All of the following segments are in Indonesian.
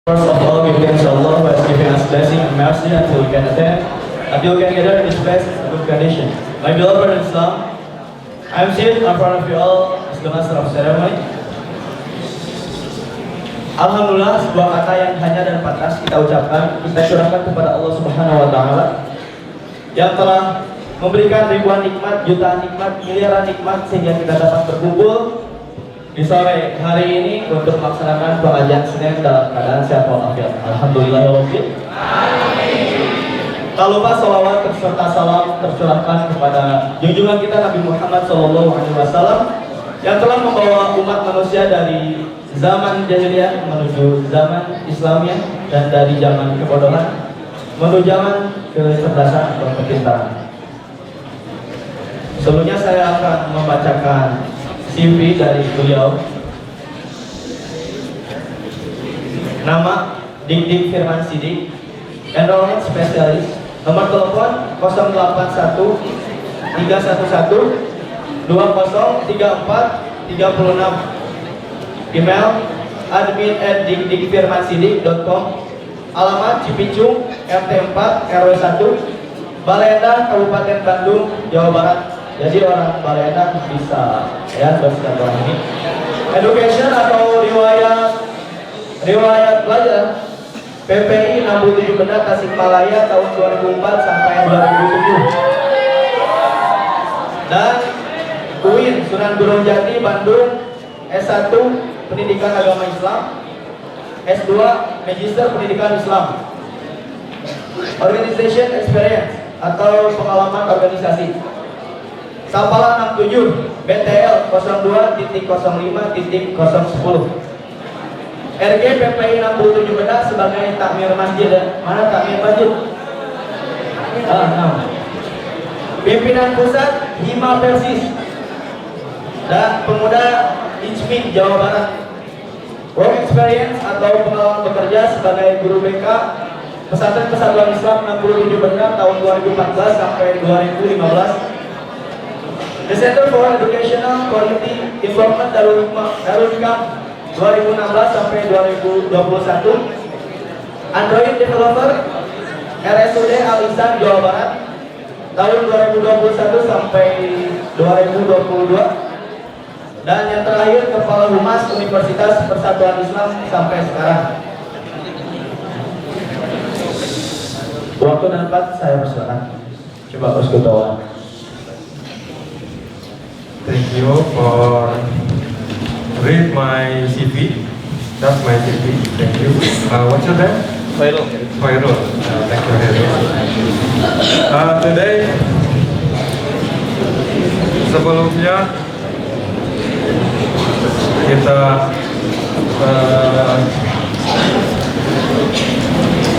First of all, we thank Allah who has given us blessing and mercy until we can attend, until we can gather in His best good condition. My beloved brothers in Islam, I am seated in front of you all as the master of ceremony. Alhamdulillah, sebuah kata yang hanya dan pantas kita ucapkan, kita curahkan kepada Allah Subhanahu wa Ta'ala yang telah memberikan ribuan nikmat, jutaan nikmat, miliaran nikmat sehingga kita dapat berkumpul di sore hari ini untuk melaksanakan pengajian Senin dalam keadaan sehat walafiat. Alhamdulillahirabbil alamin. Tak lupa salawat serta salam tercurahkan kepada junjungan kita Nabi Muhammad SAW yang telah membawa umat manusia dari zaman jahiliyah menuju zaman Islamiyah dan dari zaman kebodohan menuju zaman kecerdasan atau kepintaran. Sebelumnya saya akan membacakan CV dari beliau. Nama Dik Firman Sidik, Enrollment Specialist, nomor telepon 081 311 203436, email admin@dikdikfirmansidik.com, alamat Cipicung, RT 4 RW 1, Baleendah, Kabupaten Bandung, Jawa Barat. Jadi orang Baleendah bisa ya bersilaturahmi ini. Education atau riwayat belajar PPI 67 Benda Tasikmalaya tahun 2004 sampai 2007. Dan UIN Sunan Gunung Jati Bandung, S1 Pendidikan Agama Islam, S2 Magister Pendidikan Islam. Organization Experience atau pengalaman organisasi Sapala 67 BTL 02.05.010 RG PPI 67 Benda sebagai takmir masjid. Mana takmir masjid? Pimpinan pusat Hima Persis dan pemuda Ijmi Jawa Barat. Work experience atau pengalaman bekerja sebagai guru BK Pesantren Kesatuan Islam 67 Benda tahun 2014 sampai 2015. The Center for Educational Quality Improvement Darul Hikam 2016 sampai 2021. Android Developer RSUD Al Ihsan Jawa Barat tahun 2021 sampai 2022. Dan yang terakhir Kepala Humas Universitas Persatuan Islam sampai sekarang. Waktu dan tempat saya persilakan. Coba Bos Ketua. Thank you for read my CV. That's my CV. Thank you. What's your name? Khairul. Khairul. Thank you, Khairul. Today, sebelumnya kita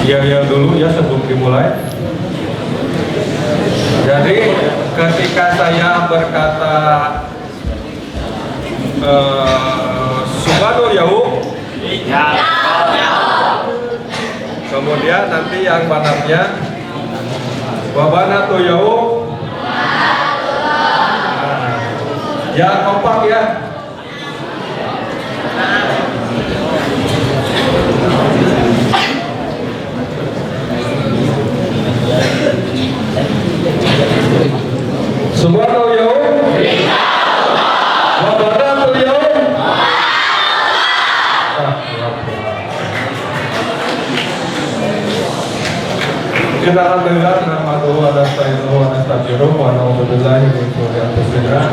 ya dulu ya sebelum dimulai. Jadi ketika saya berkata Subhanul Yahu, kemudian nanti yang banatnya Wabanatu Yahu, ya kompak ya. Subhanallah yaum wa baratul yaum. Kita akan dengar nama Tuhan dan Sayyidina wa nastaghfiruh wa na'udzubillahi min syururi anfusina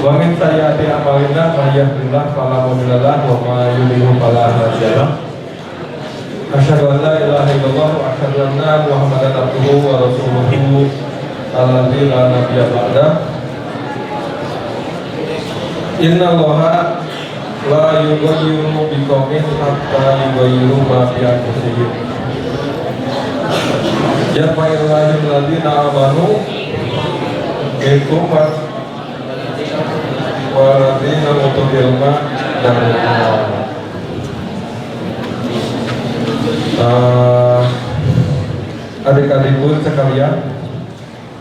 wa min sayyiati a'malina may yahdihillahu fala mudilla lahu wa may yudlil fala hadiya lahu. Asyhadu an la ilaha illallah wa asyhadu anna Muhammadan abduhu wa rasuluhu alladzi la nabiyya ba'da. Inna Allaha la yughayyiru biqaumin hatta yughayyiru ma bi anfusihim. Yarfa'il ladzina amanu minkum wa ladzina utul ilma darajat. Adik-adikku sekalian,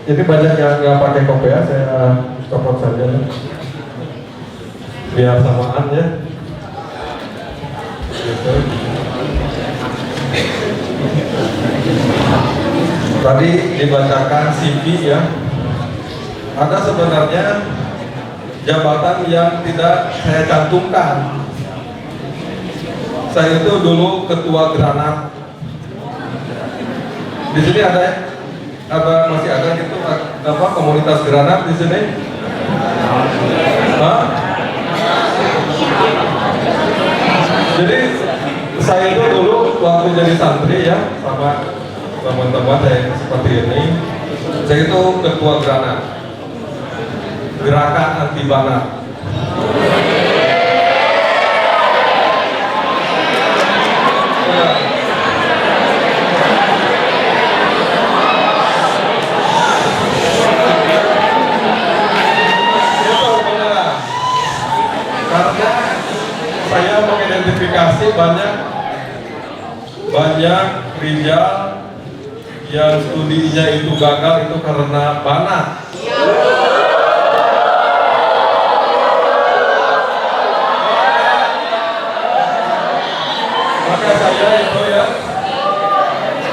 jadi banyak yang nggak pakai kopiah, saya copot saja biar samaan ya. Gitu. Tadi dibacakan CV ya. Ada sebenarnya jabatan yang tidak saya cantumkan. Saya itu dulu ketua Granat. Di sini masih ada gitu apa komunitas Granat di sini? Hah? Jadi saya itu dulu waktu jadi santri ya sama teman-teman saya seperti ini. Saya itu ketua Granat, gerakan anti banat. Karena saya mengidentifikasi banyak rijal yang studinya itu gagal itu karena banat. Maka saya itu ya,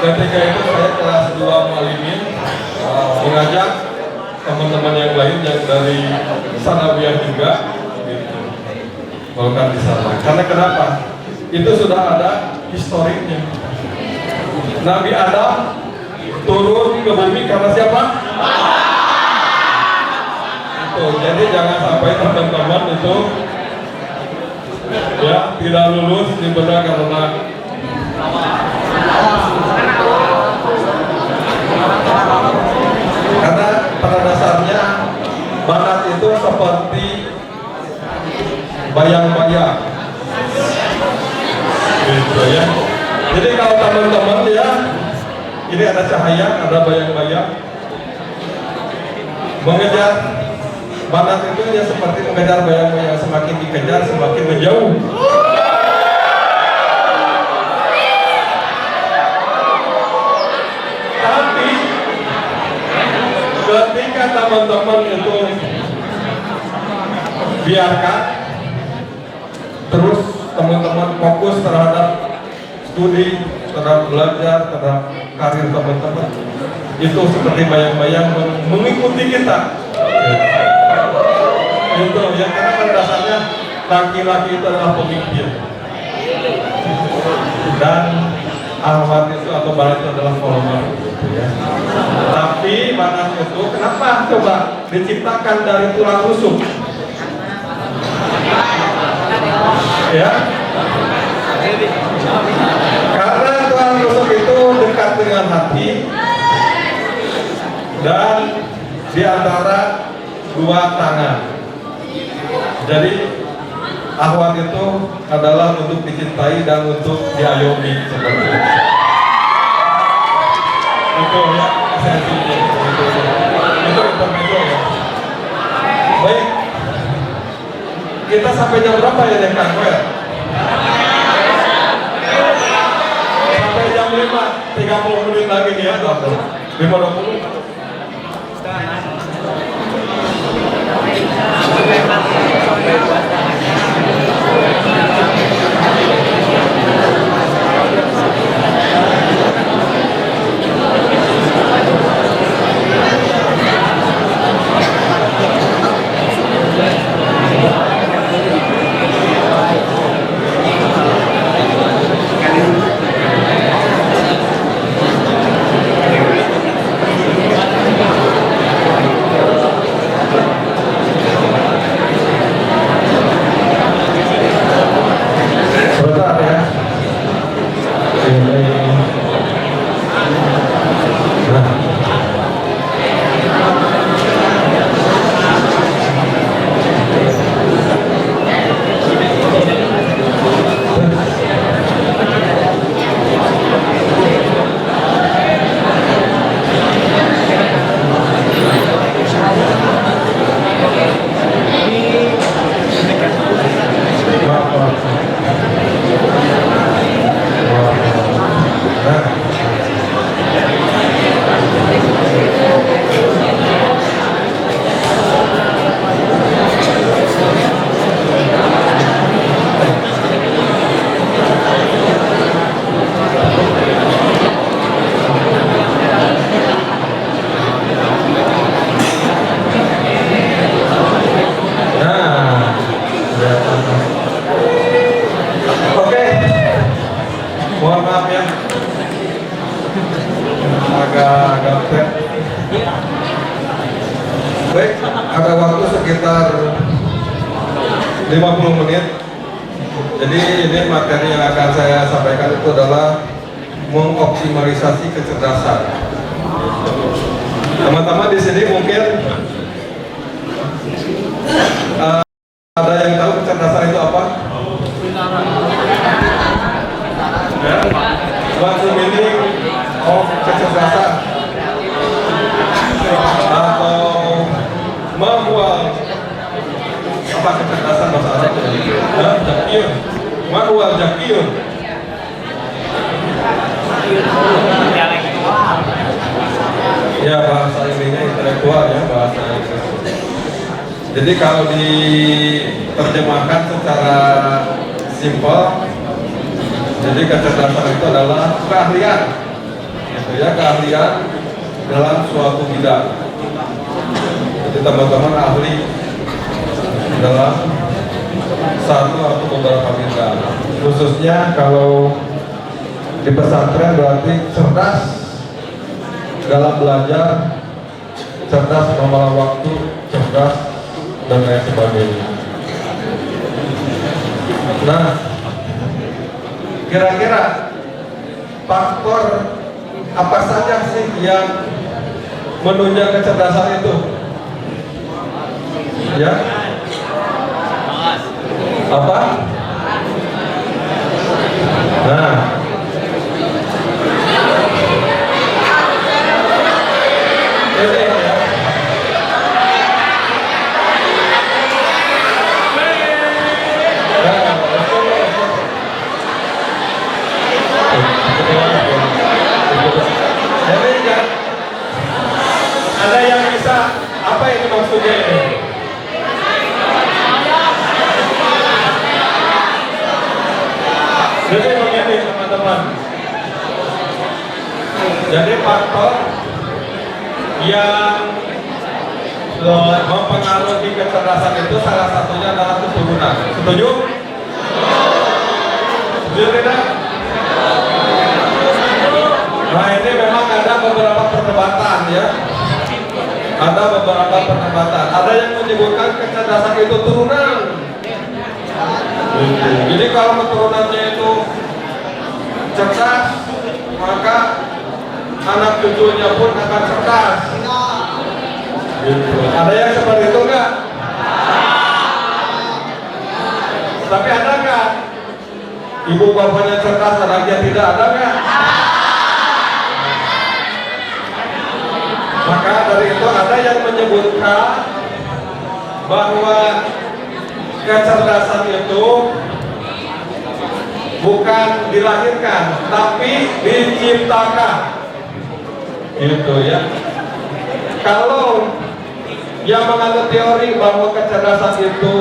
ketika itu saya kelas 2 Mualimin mengajak teman-teman yang lain yang dari Sanawiyah juga gitu, melakukan di sana. Karena kenapa? Itu sudah ada historiknya. Nabi Adam turun ke bumi karena siapa? Itu. Jadi jangan sampai teman-teman itu ya tidak lulus di benak karena pada dasarnya banat itu seperti bayang-bayang gitu ya. Jadi kalau teman-teman ya, ini ada cahaya, ada bayang-bayang. Mengejar banat itu ya seperti mengejar bayang-bayang, semakin dikejar semakin menjauh. Tapi ketika teman-teman itu biarkan terus teman-teman fokus terhadap studi, terhadap belajar, terhadap karir teman-teman, itu seperti bayang-bayang mengikuti kita. Itu ya, karena pada dasarnya laki-laki itu adalah pemimpin dan ahwat itu atau banat itu adalah follower gitu ya. Tapi banat itu kenapa coba diciptakan dari tulang rusuk? Ya. Karena tulang rusuk itu dekat dengan hati dan di antara dua tangan. Jadi ahwat itu adalah untuk dicintai dan untuk diayomi seperti itu. Itu ya esensinya. Itu intermezzo ya. Baik. Kita sampai jam berapa ya Kang Koer? Sampai jam 5, 30 menit lagi nih ya, 5:20. gaptek. Baik, ada waktu sekitar 50 menit. Jadi ini materi yang akan saya sampaikan itu adalah mengoptimalisasi kecerdasan. Teman-teman di sini mungkin ada yang tahu kecerdasan itu apa? What's the meaning of kecerdasan? Atau mahual apa kecerdasan bahasa Arab? Jakiyun. Mahual jakiyun. Ya, bahasa ininya intelektual ya, bahasa Inggris. Jadi kalau diterjemahkan secara simpel, jadi kecerdasan itu adalah keahlian, gitu ya, keahlian dalam suatu bidang. Jadi teman-teman ahli dalam satu atau beberapa bidang. Khususnya kalau di pesantren berarti cerdas dalam belajar, cerdas mengelola waktu, cerdas dan lain sebagainya. Nah, kira-kira faktor apa saja sih yang menunjang kecerdasan itu? Ya? Apa? Nah, ini ya. Jadi kan ada yang bisa apa ini maksudnya ini? Jadi begini teman-teman. Jadi faktor yang mempengaruhi kecerdasan itu salah satunya adalah keturunan. Setuju? Setuju tidak? Nah ini memang ada beberapa perdebatan ya. Ada beberapa perdebatan. Ada yang menyebutkan kecerdasan itu turunan. Jadi kalau keturunannya itu cerdas, maka anak cucunya pun akan cerdas. Ada yang seperti itu enggak? Tapi ada enggak? Ibu bapaknya cerdas, anaknya tidak, ada enggak? Maka dari itu ada yang menyebutkan bahwa kecerdasan itu bukan dilahirkan, tapi diciptakan. Gitu ya. Kalau yang menganut teori bahwa kecerdasan itu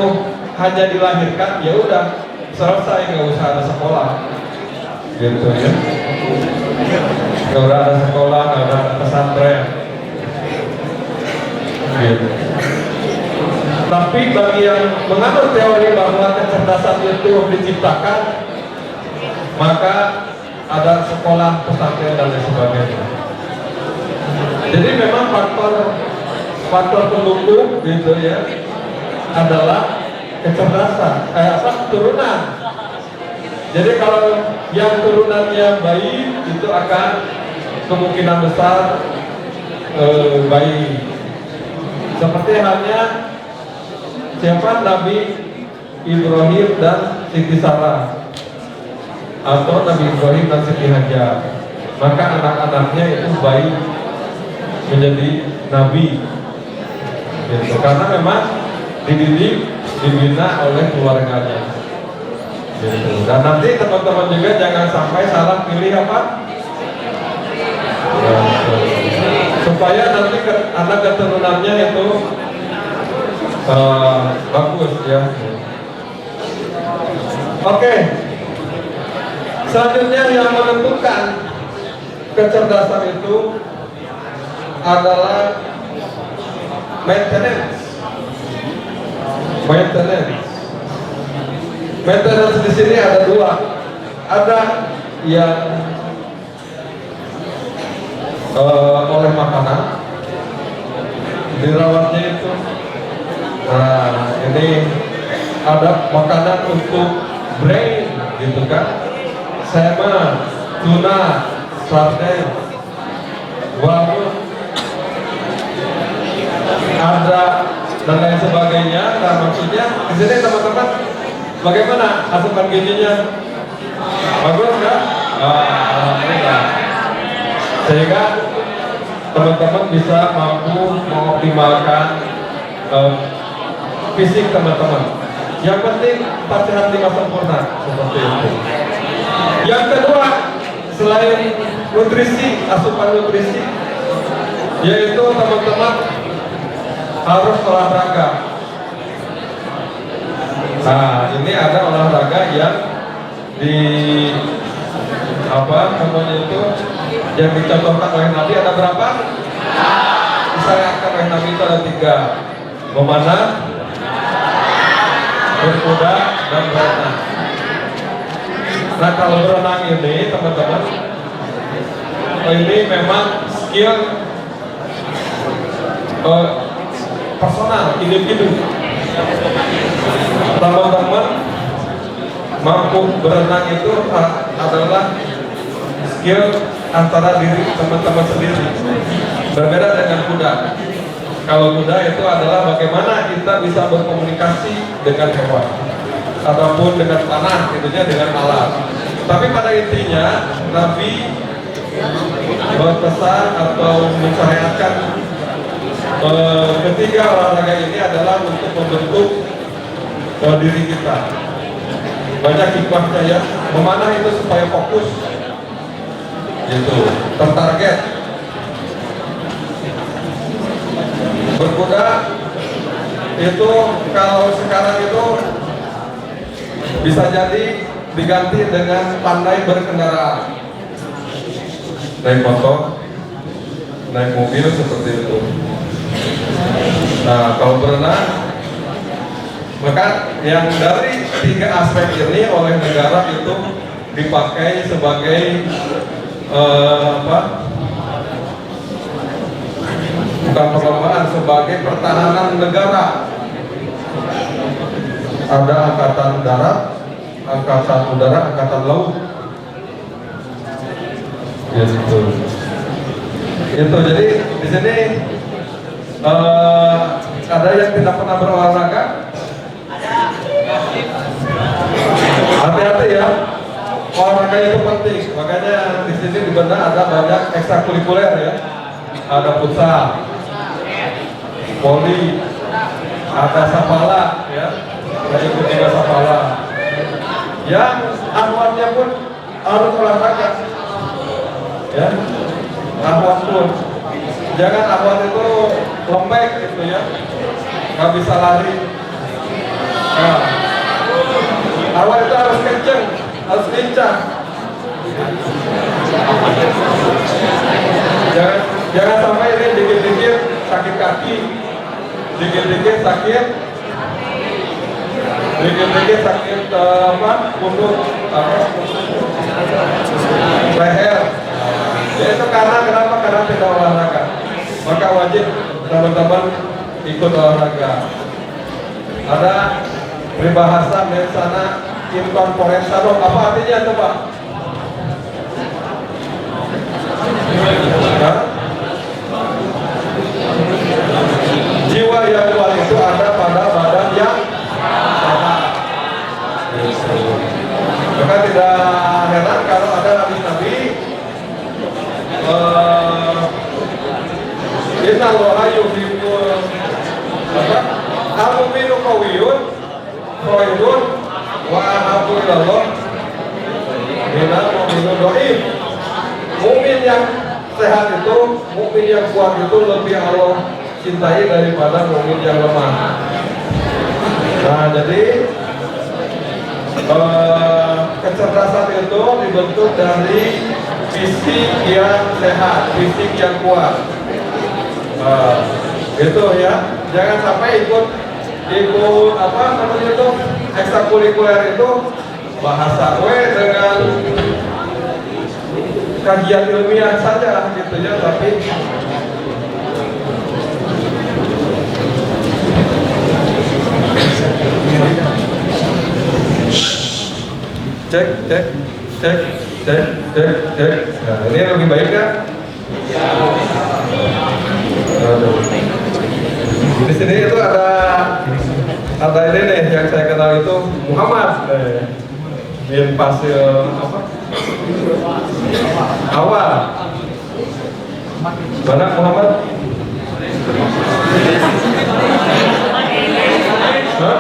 hanya dilahirkan, ya udah selesai, nggak usah ada sekolah. Gitu ya. Nggak usah ada sekolah, nggak usah ada pesantren. Gitu. Tapi bagi yang menganut teori bahwa kecerdasan itu diciptakan, maka ada sekolah, pesantren dan lain sebagainya. Jadi memang faktor pendukung gitu ya adalah kecerdasan, turunan. Jadi kalau yang turunannya baik itu akan kemungkinan besar baik. Seperti halnya siapa Nabi Ibrahim dan Siti Sarah, atau Nabi Ibrahim dan Siti Hajar, maka anak-anaknya itu baik menjadi nabi, gitu. Karena memang dididik, dibina oleh keluarganya, gitu. Dan nanti teman-teman juga jangan sampai salah pilih apa, supaya nanti anak keturunannya itu bagus ya. Oke. Selanjutnya yang menentukan kecerdasan itu adalah maintenance. Maintenance di sini ada dua. Ada yang oleh makanan, dirawatnya itu. Nah, ini ada makanan untuk brain, gitu kan? Salmon, tuna, sarden, worm, ada dan lain sebagainya. Nah, maksudnya di sini teman-teman, bagaimana asupan gizinya? Bagus nggak? Alhamdulillah. Sehingga teman-teman bisa mampu mengoptimalkan fisik teman-teman. Yang penting 4 sehat 5 sempurna, seperti itu. Yang kedua, selain nutrisi, asupan nutrisi, yaitu teman-teman harus olahraga. Nah, ini ada olahraga yang di apa namanya itu yang dicontohkan oleh Nabi. Ada berapa? Disyariatkan oleh Nabi itu ada 3: memanah, berkuda, dan berenang. Nah, kalau berenang ini teman-teman, ini memang skill personal, individu. Teman-teman mampu berenang itu adalah skill antara diri teman-teman sendiri. Berbeda dengan kuda. Kalau kuda itu adalah bagaimana kita bisa berkomunikasi dengan hewan ataupun dengan tanah, tentunya dengan alat. Tapi pada intinya Nabi berpesan atau mensyariatkan ketiga olahraga ini adalah untuk membentuk diri kita. Banyak hikmahnya ya. Memanah itu supaya fokus, gitu, tertarget. Berkuda itu kalau sekarang itu bisa jadi diganti dengan pandai berkendara, naik motor, naik mobil, seperti itu. Nah, kalau berenang, maka yang dari 3 aspek ini oleh negara itu dipakai sebagai bukan perlombaan, sebagai pertahanan negara. Ada angkatan darat, angkatan udara, angkatan laut. Gitu. Itu jadi di sini ada yang tidak pernah berolahraga. Hati-hati ya, olahraga itu penting. Makanya di sini di Benda ada banyak ekstrakurikuler ya. Ada futsal, voli, ada sapala ya. Saya ikut juga sapala. Yang ahwatnya pun harus olahraga. Ya, ahwat pun. Jangan ahwat itu lembek gitu ya, nggak bisa lari. Nah, ahwat itu harus kenceng, harus lincah. Jangan sampai ini dikit-dikit sakit kaki, dikit-dikit sakit, punuk, leher. Ya, itu kenapa? Karena tidak olahraga. Maka wajib teman-teman ikut olahraga. Ada peribahasa mensana incorporensano. Apa artinya coba? Nah, jiwa yang kuat itu ada pada badan yang sehat. Maka tidak heran kalau ada nabi-nabi Inna Allaha yuhibbul al-mu'minu qawiyyun qawiyyun wa ahabbu ilallah minal mu'minu dhaif. Mukmin yang sehat itu, mukmin yang kuat itu lebih Allah cintai daripada mukmin yang lemah. Nah, jadi kecerdasan itu dibentuk dari fisik yang sehat, fisik yang kuat. Gitu ya. Jangan sampai ikut apa namanya itu ekstrakurikuler itu bahasa gue dengan kajian ilmiah saja gitu ya, tapi cek cek cek cek cek cek. Nah, ini lebih baik kan? Di sini itu ada ini nih yang saya kenal itu Muhammad bin Fasil apa? Awal. Mana Muhammad? Hah?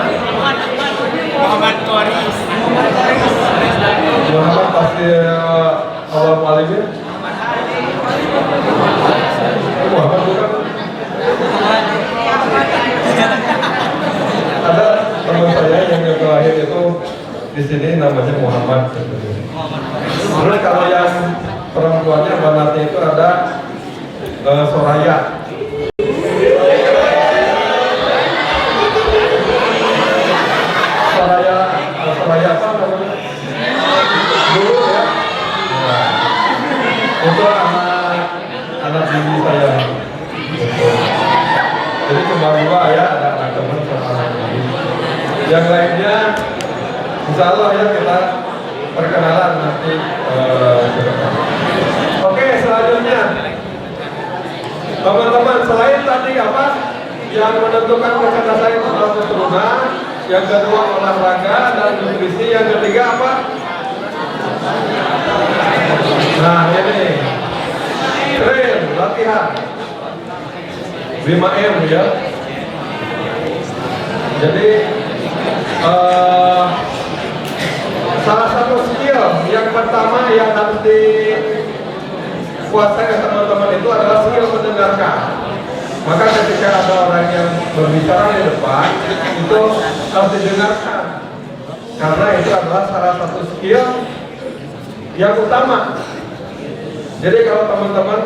Muhammad Qaris. Muhammad Fasil Awal Malimin. Muhammad bukan? Ada teman saya yang terakhir itu di sini namanya Muhammad. Terus kalau yang perempuannya banatnya itu ada Soraya. Soraya apa namanya? Dulu ya. Nah, itu anak bibi saya. Jadi cuma dua ya, ada anak teman sama anak bibi. Yang lainnya, insya Allah ya kita perkenalan nanti ke depan. Oke, selanjutnya teman-teman, selain tadi apa yang menentukan kecerdasan itu adalah keturunan, yang kedua olahraga dan nutrisi, yang ketiga apa? Nah ini train, latihan 5M ya. Jadi salah satu skill yang pertama yang harus dikuasai oleh teman-teman itu adalah skill mendengarkan. Maka ketika ada orang yang berbicara di depan, itu harus didengarkan. Karena itu adalah salah satu skill yang utama. Jadi kalau teman-teman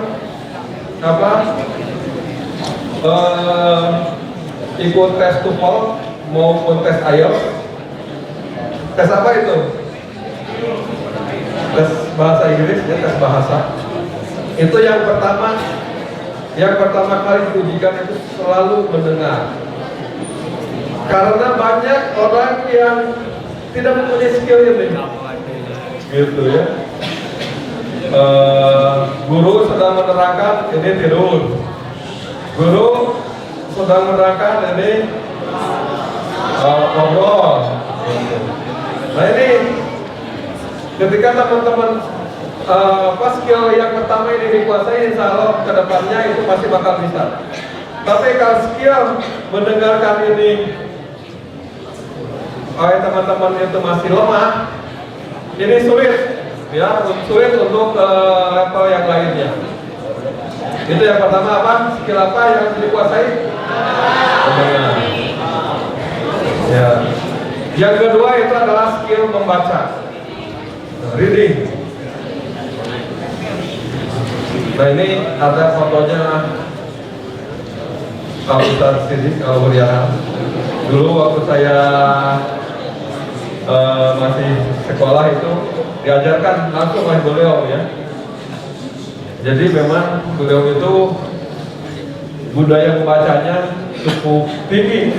ikut tes TOEFL maupun tes IELTS, tes apa itu? Tes bahasa Inggris ya, tes bahasa. Itu yang pertama kali diujikan itu selalu mendengar. Karena banyak orang yang tidak mempunyai skill ini, gitu ya. Guru sedang menerangkan, ini tidur. Guru sedang menerangkan, ini ngobrol. Nah ini ketika teman-teman skill yang pertama ini dikuasai, insya Allah kedepannya itu pasti bakal bisa. Tapi kalau skill mendengarkan ini oleh teman-teman itu masih lemah, ini sulit untuk level yang lainnya. Itu yang pertama apa? Skill apa yang harus dikuasai? Mendengar. Ya. Yang kedua itu adalah skill membaca, reading. Nah ini ada fotonya Pak Ustadz Siddiq Al-Huriyah. Dulu waktu saya masih sekolah itu diajarkan langsung oleh beliau ya. Jadi memang beliau itu budaya membacanya cukup tinggi.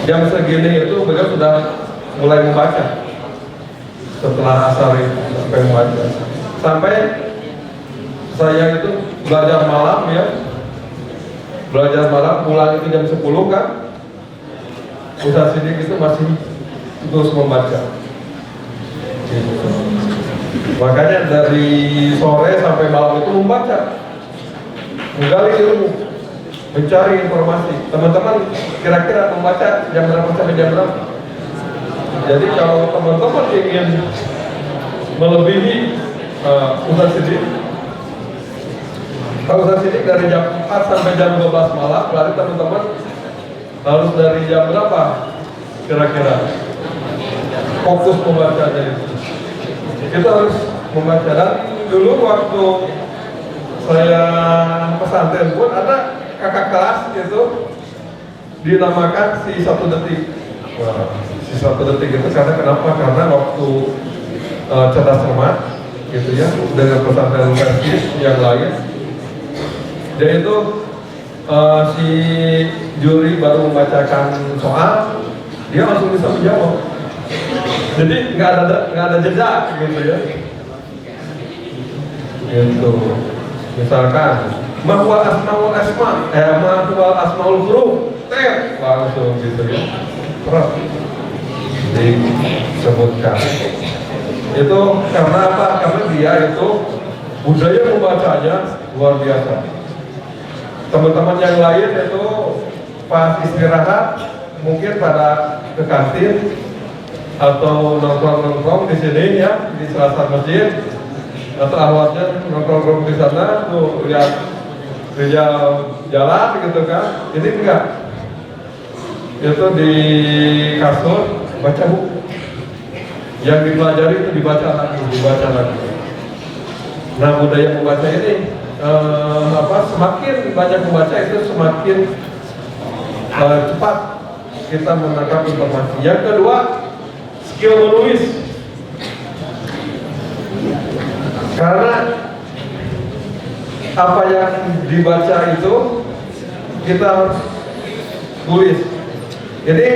Jam segini itu beliau sudah mulai membaca. Setelah asar itu sampai membaca. Sampai saya itu belajar malam ya. Belajar malam pulang itu jam 10 kan. Ustadz Siddiq itu masih terus membaca. Makanya dari sore sampai malam itu membaca, menggali ilmu, mencari informasi. Teman-teman kira-kira membaca jam berapa sampai jam berapa? Jadi kalau teman-teman ingin melebihi Ustadz Siddiq, kalau Ustadz Siddiq dari jam 4 sampai jam 12 malam, berarti teman-teman harus dari jam berapa kira-kira fokus membacanya itu. Kita harus membaca. Dan dulu waktu saya pesantren pun ada kakak kelas itu dinamakan si 1 detik. Wah, si 1 detik itu karena kenapa? Karena waktu cerdas cermat gitu ya, dengan pesantren versi yang lain. Yaitu si juri baru membacakan soal, dia langsung bisa menjawab. Jadi nggak ada jeda gitu ya. Gitu. Misalkan mahwal asmaul huruf, langsung gitu ya. Terus disebutkan. Itu karena apa? Karena dia itu budaya membacanya luar biasa. Teman-teman yang lain itu pas istirahat mungkin pada ke kantin atau nongkrong di sini ya, di salah masjid, atau awalnya nongkrong di sana tuh lihat jalan gitu kan. Ini enggak, itu di kasur baca buku, yang dipelajari itu dibaca lagi. Nah, budaya membaca ini semakin banyak membaca itu semakin cepat kita menangkap informasi. Yang kedua, skill menulis. Karena apa yang dibaca itu kita harus tulis. Jadi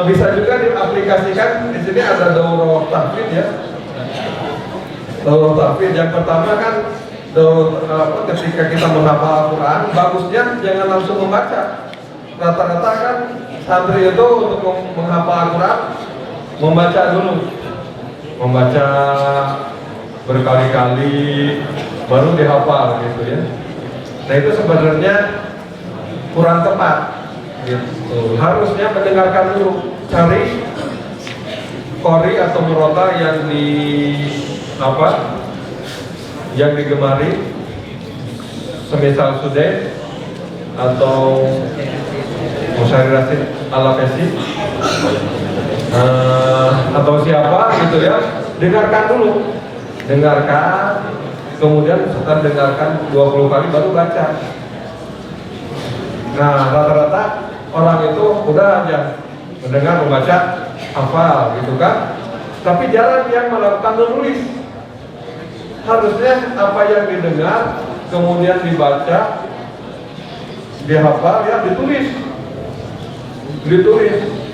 bisa juga diaplikasikan. Di sini ada daurah tahfidz ya. Daurah tahfidz yang pertama kan ketika kita menghafal Al-Quran, bagusnya jangan langsung membaca. Rata-rata kan santri itu untuk menghafal Al-Quran membaca dulu, membaca berkali-kali baru dihafal gitu ya. Nah itu sebenarnya kurang tepat gitu. Harusnya mendengarkan dulu, cari qori atau murota yang yang digemari, semisal Sudain atau Musyair Rasid Al-Afesi atau siapa gitu ya. Dengarkan dulu, kemudian setelah dengarkan 20 kali baru baca. Nah rata-rata orang itu udah aja mendengar, membaca, hafal gitu kan, tapi jarang yang melakukan menulis. Harusnya apa yang didengar kemudian dibaca, dihafal ya, ditulis.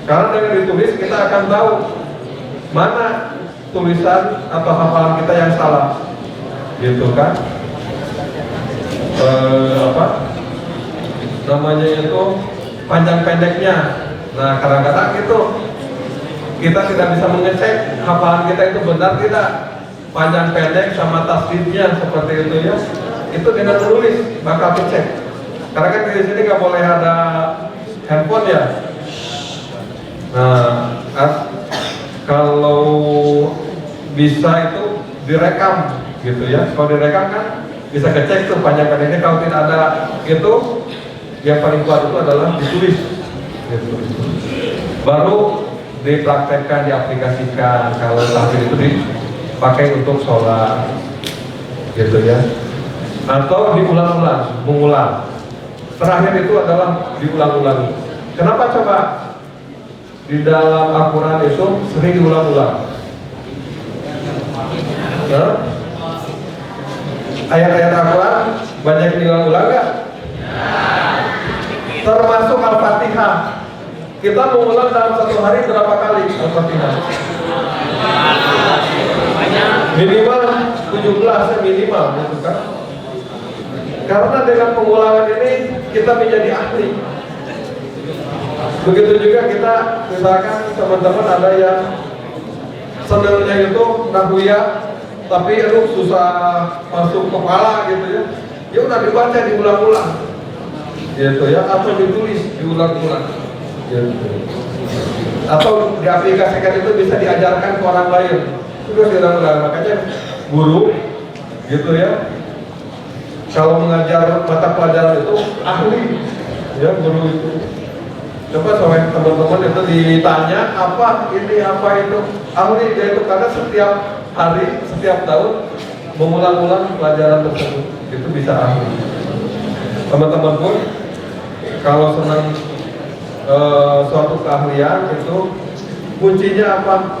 Karena dengan ditulis kita akan tahu mana tulisan atau hafalan kita yang salah, gitu kan? Namanya itu panjang pendeknya. Nah kadang-kadang itu kita tidak bisa mengecek hafalan kita itu benar tidak, panjang pendek sama tasdidnya seperti itu ya. Itu dengan menulis bakal dicek. Karena kan di sini nggak boleh ada handphone ya. Nah kalau bisa itu direkam gitu ya. Kalau direkam kan bisa kecek tuh panjang pendeknya. Kalau tidak ada itu, yang paling kuat itu adalah ditulis gitu. Baru dipraktekkan, diaplikasikan. Kalau tahfidz itu dipakai untuk sholat gitu ya, atau diulang-ulang, mengulang. Terakhir itu adalah diulang-ulang. Kenapa coba? Di dalam Al-Quran itu sering diulang-ulang. Ayat-ayat Al-Quran banyak diulang-ulang nggak? Termasuk Al-Fatihah. Kita mengulang dalam satu hari berapa kali Al-Fatihah? Minimal 17 minimal gitu kan. Karena dengan pengulangan ini kita menjadi ahli. Begitu juga kita, misalkan teman-teman ada yang sebenarnya itu nahwiyah tapi susah masuk kepala gitu ya. Ya udah dibaca diulang-ulang. Gitu ya, atau ditulis diulang-ulang. Gitu. Atau diaplikasikan itu bisa diajarkan ke orang lain. Terus diulang-ulang. Makanya guru gitu ya, kalau mengajar mata pelajaran itu ahli ya, guru itu. Coba sama teman-teman itu ditanya apa ini apa itu, ahli dia itu. Karena setiap hari, setiap tahun mengulang-ulang pelajaran tersebut, itu bisa ahli. Teman-teman pun kalau senang suatu keahlian itu kuncinya apa?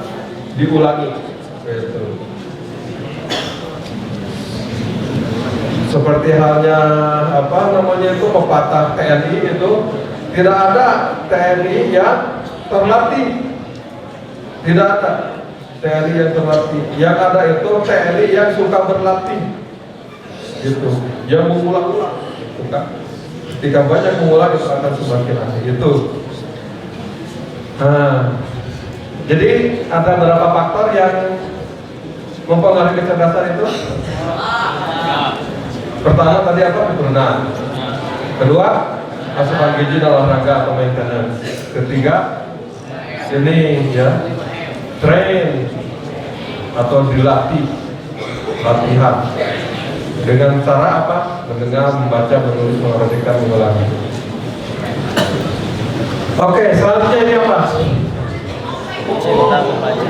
diulangi. Gitu. Seperti halnya apa namanya itu pepatah TNI itu, tidak ada TNI yang terlatih, tidak ada TNI yang terlatih. Yang ada itu TNI yang suka berlatih, gitu. Yang mengulang-ulang, gitu kan? Ketika banyak mengulang itu akan semakin ahli. Itu. Nah, jadi ada beberapa faktor yang mempengaruhi kecerdasan itu. Pertama tadi apa? Keturunan. Kedua, asupan gizi dan olahraga atau maintenance. Ketiga, ini ya, train atau dilatih, latihan. Dengan cara apa? Mendengar, membaca, menulis, memperhatikan, mengulangi. Oke, selanjutnya ini apa? Cinta membaca.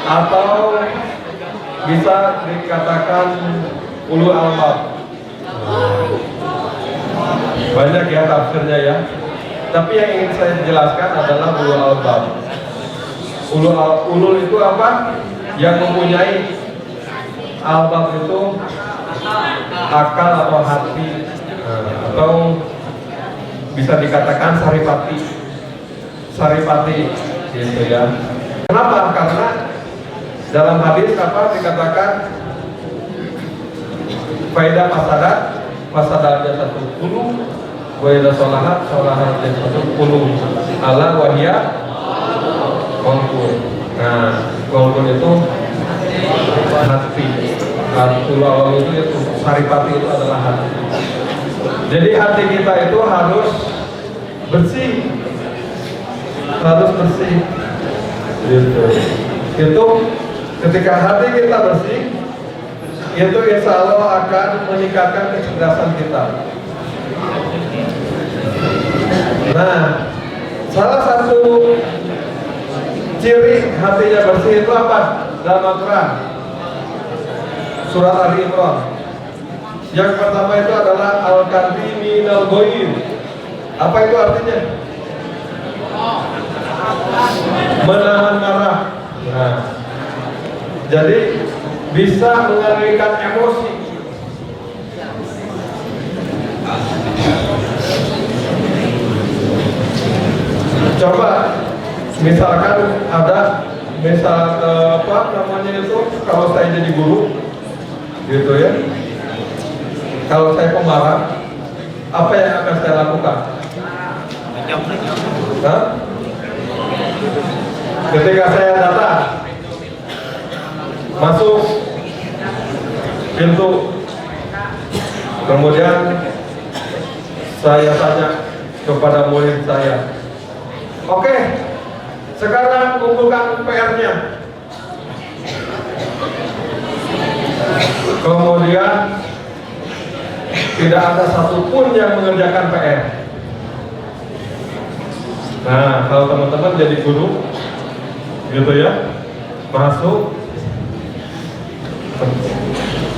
Atau bisa dikatakan ulul albab. Banyak ya tafsirnya ya. Tapi yang ingin saya jelaskan adalah ulul albab. Ulul itu apa? Yang mempunyai albab itu akal atau hati, atau bisa dikatakan saripati gitu ya. Kenapa? Karena dalam hadis apa dikatakan faedah fasadatnya 10, faedah sholahatnya 10, ala wahya qalbun. Nah, qalbun itu hati. Ulul itu saripati itu adalah hati. Jadi hati kita itu harus bersih. Gitu. Itu ketika hati kita bersih, itu insya Allah akan meningkatkan kecerdasan kita. Nah, salah satu ciri hatinya bersih itu apa? Dalam Al-Quran Surat Ali Imran, yang pertama itu adalah Al-Kadhi minal goyim. Apa itu artinya? Menahan marah. Nah, jadi bisa mengalirkan emosi. Coba misalkan ada apa namanya itu, kalau saya jadi guru gitu ya, kalau saya pemarah, apa yang akan saya lakukan? Hah? Ketika saya datang masuk pintu, kemudian saya tanya kepada murid saya, oke, sekarang kumpulkan PR-nya. Kemudian tidak ada satupun yang mengerjakan PR. Nah, kalau teman-teman jadi guru gitu ya, masuk,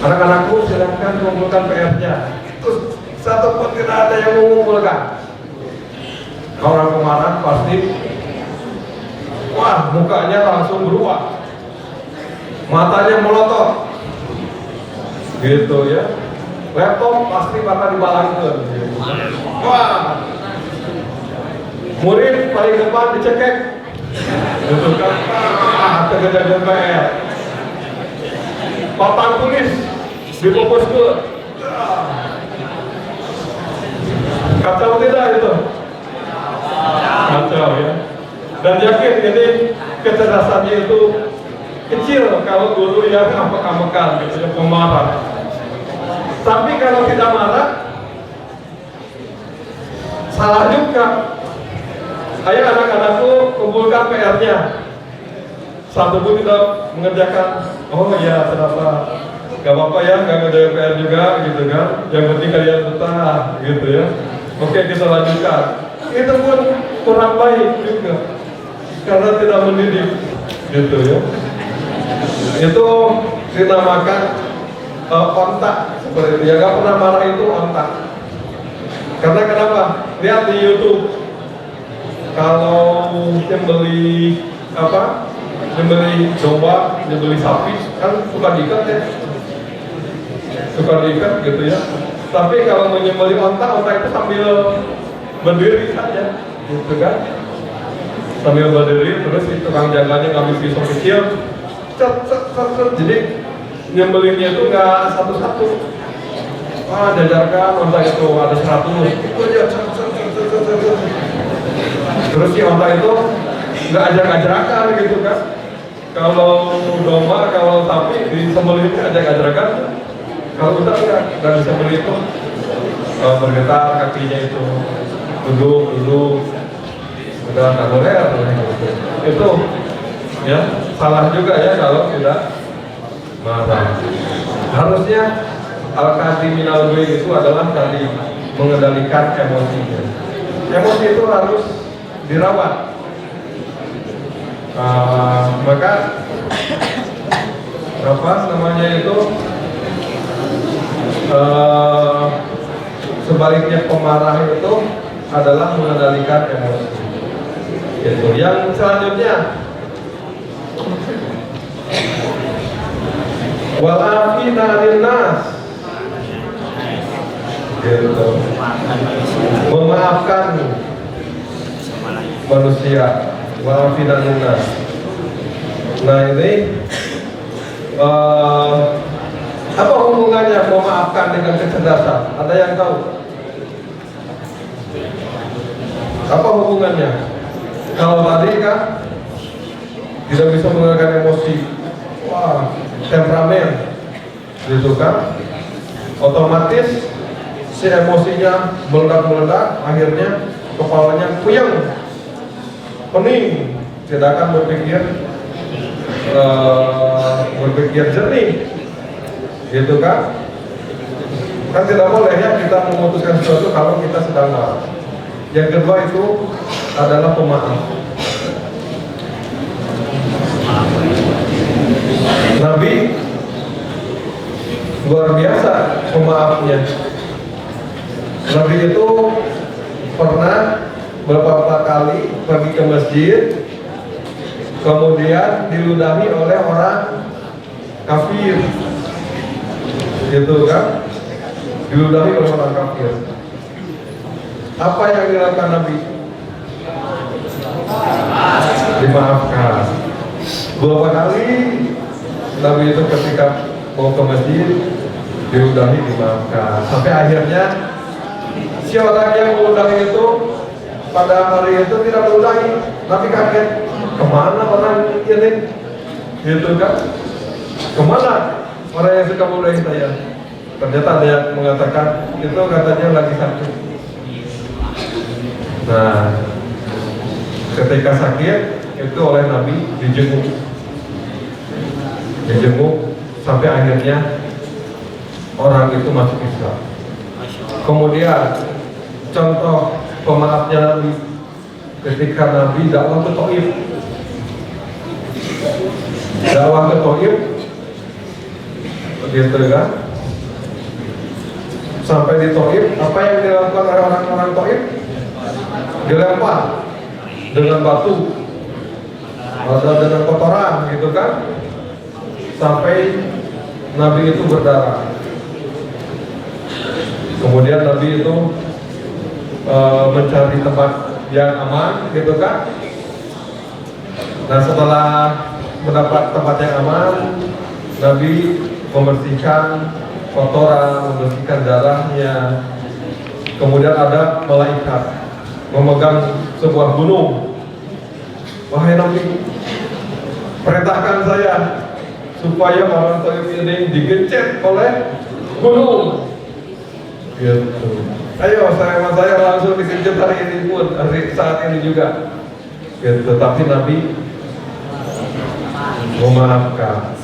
anak-anakku silahkan mengumpulkan PR-nya. Terus satupun tidak ada yang mengumpulkan. Orang pemarah pasti, wah, mukanya langsung berubah, matanya melotot, gitu ya. Laptop pasti bakal dibalangkan. Gitu. Wah, murid paling depan dicekek, gitu kan? Kejadian PR. Papan tulis difokus ke, kacau tidak itu? Kacau ya. Dan yakin ini kecerdasannya itu kecil kalau guru yang amek-amekan gitu ya, pemarah. Tapi kalau tidak marah, salah juga. Ayo anak-anakku kumpulkan PR-nya. Satu pun tidak mengerjakan. Oh ya, kenapa? Gak apa-apa ya, gak ngerjain PR juga gitu kan. Yang penting kalian betah gitu ya. Oke, kita lanjutkan. Itu pun kurang baik juga, karena tidak mendidik. gitu ya. Itu dinamakan ontak seperti itu. Yang nggak pernah marah itu ontak. Karena kenapa? Lihat di YouTube. Kalau nyembeli apa? Nyembeli domba, nyembeli sapi, kan suka diikat ya. Suka diikat gitu ya. Tapi kalau menyembeli ontak itu sambil berdiri saja, gitu kan? Sambil berdiri, terus si tukang jaganya ngambil pisau kecil, jadi nyembelinnya itu nggak satu-satu. Jajarkan ontak itu ada 100, itu aja, terus si ontak itu nggak ajak-ajakan gitu kan? Kalau domba, kalau sapi disembelihnya ajak-ajakan. Kalau udah nggak disembelih itu bergetar kakinya itu, duduk, udah nggak boleh itu ya salah juga ya kalau tidak marah. Harusnya al-qadi minal ghoi itu adalah tadi mengendalikan emosinya. Emosi itu harus dirawat. Maka apa namanya itu sebaliknya pemarah itu adalah mengendalikan emosi. Gitu. Yang selanjutnya walafina 'anil nas, gitu. Memaafkan manusia, walafina 'anil nas. Nah ini apa hubungannya memaafkan dengan kecerdasan? Ada yang tahu? Apa hubungannya? Kalau tadi kan tidak bisa mengendalikan emosi, wah, temperamen, gitu kan? Otomatis si emosinya meledak-meledak, akhirnya kepalanya puyeng, pening, tidak akan berpikir jernih, gitu kan? Kan tidak boleh ya kita memutuskan sesuatu kalau kita sedang marah. Yang kedua itu adalah pemaaf. Nabi luar biasa pemaafnya. Nabi itu pernah beberapa kali pergi ke masjid, kemudian diludahi oleh orang kafir, gitu kan? Diludahi oleh orang kafir. Apa yang dilakukan Nabi? Dimaafkan. Beberapa kali Nabi itu ketika mau ke masjid diludahi, dimaafkan. Sampai akhirnya si orang yang meludahi itu pada hari itu tidak meludahi. Nabi kaget, kemana orang ini? Gitu kan? Kemana orang yang suka meludahi saya? Ternyata ada yang mengatakan itu katanya lagi sakit. Nah, ketika sakit itu oleh Nabi dijenguk sampai akhirnya orang itu masuk Islam. Kemudian contoh pemaafnya Nabi ketika Nabi dakwah ke Taif. Begitu kan? Sampai di Taif, apa yang dilakukan oleh orang-orang Taif? Dilempar dengan batu atau dengan kotoran, gitu kan, sampai Nabi itu berdarah. Kemudian Nabi itu mencari tempat yang aman, gitu kan. Nah, setelah mendapat tempat yang aman, Nabi membersihkan kotoran, membersihkan darahnya. Kemudian ada malaikat memegang sebuah gunung. Wahai Nabi, perintahkan saya supaya orang Taif ini digencet oleh gunung. Gitu. Ayo, saya langsung digencet hari ini pun, hari saat ini juga. Gitu. Tapi Nabi memaafkan.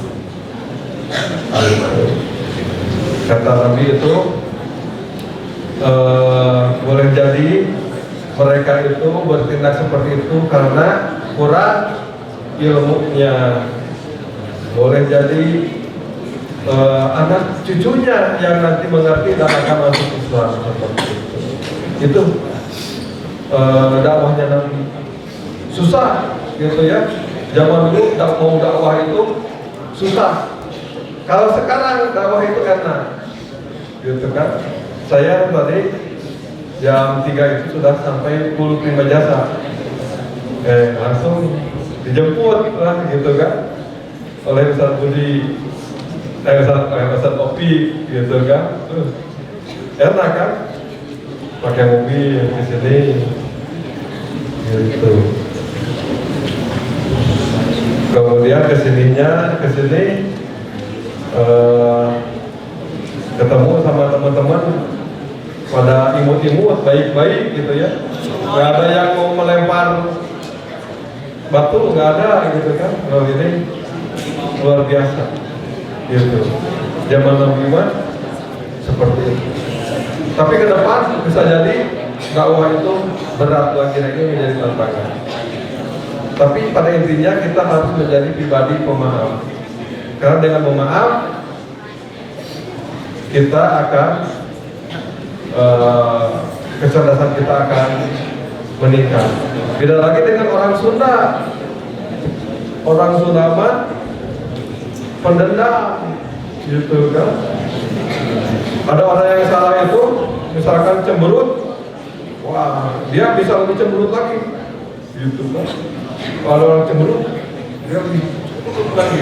Kata Nabi itu boleh jadi mereka itu bertindak seperti itu karena kurang ilmunya, boleh jadi anak cucunya yang nanti mengerti dan akan masuk Islam seperti itu. Itu dakwahnya Nabi. Susah gitu ya. Zaman dulu mau dakwah itu susah. Kalau sekarang dakwah itu enak, gitu kan? Saya tadi jam 3 itu sudah sampai Pulau Prima Jasa. Langsung dijemput lah gitu kan oleh Ustaz Budi, Ustaz Opi gitu kan. Enak kan? Pakai mobil di sini gitu. Kemudian ke sini ketemu sama teman-teman pada imut-imut baik-baik gitu ya. Gak ada yang mau melempar batu, gak ada gitu kan. Kalau ini luar biasa gitu. Zaman Nabi seperti itu. Tapi ke depan bisa jadi dakwah itu berat lagi menjadi tantangan. Tapi pada intinya kita harus menjadi pribadi pemaaf. Karena dengan memaaf kita akan kecerdasan kita akan meningkat. Beda lagi dengan orang Sunda. Orang Sunda mah pendendam, gitu kan? Ada orang yang salah itu, misalkan cemberut, wah dia bisa lebih cemberut lagi, gitu kan? Kalau orang cemberut, dia lebih cemberut lagi.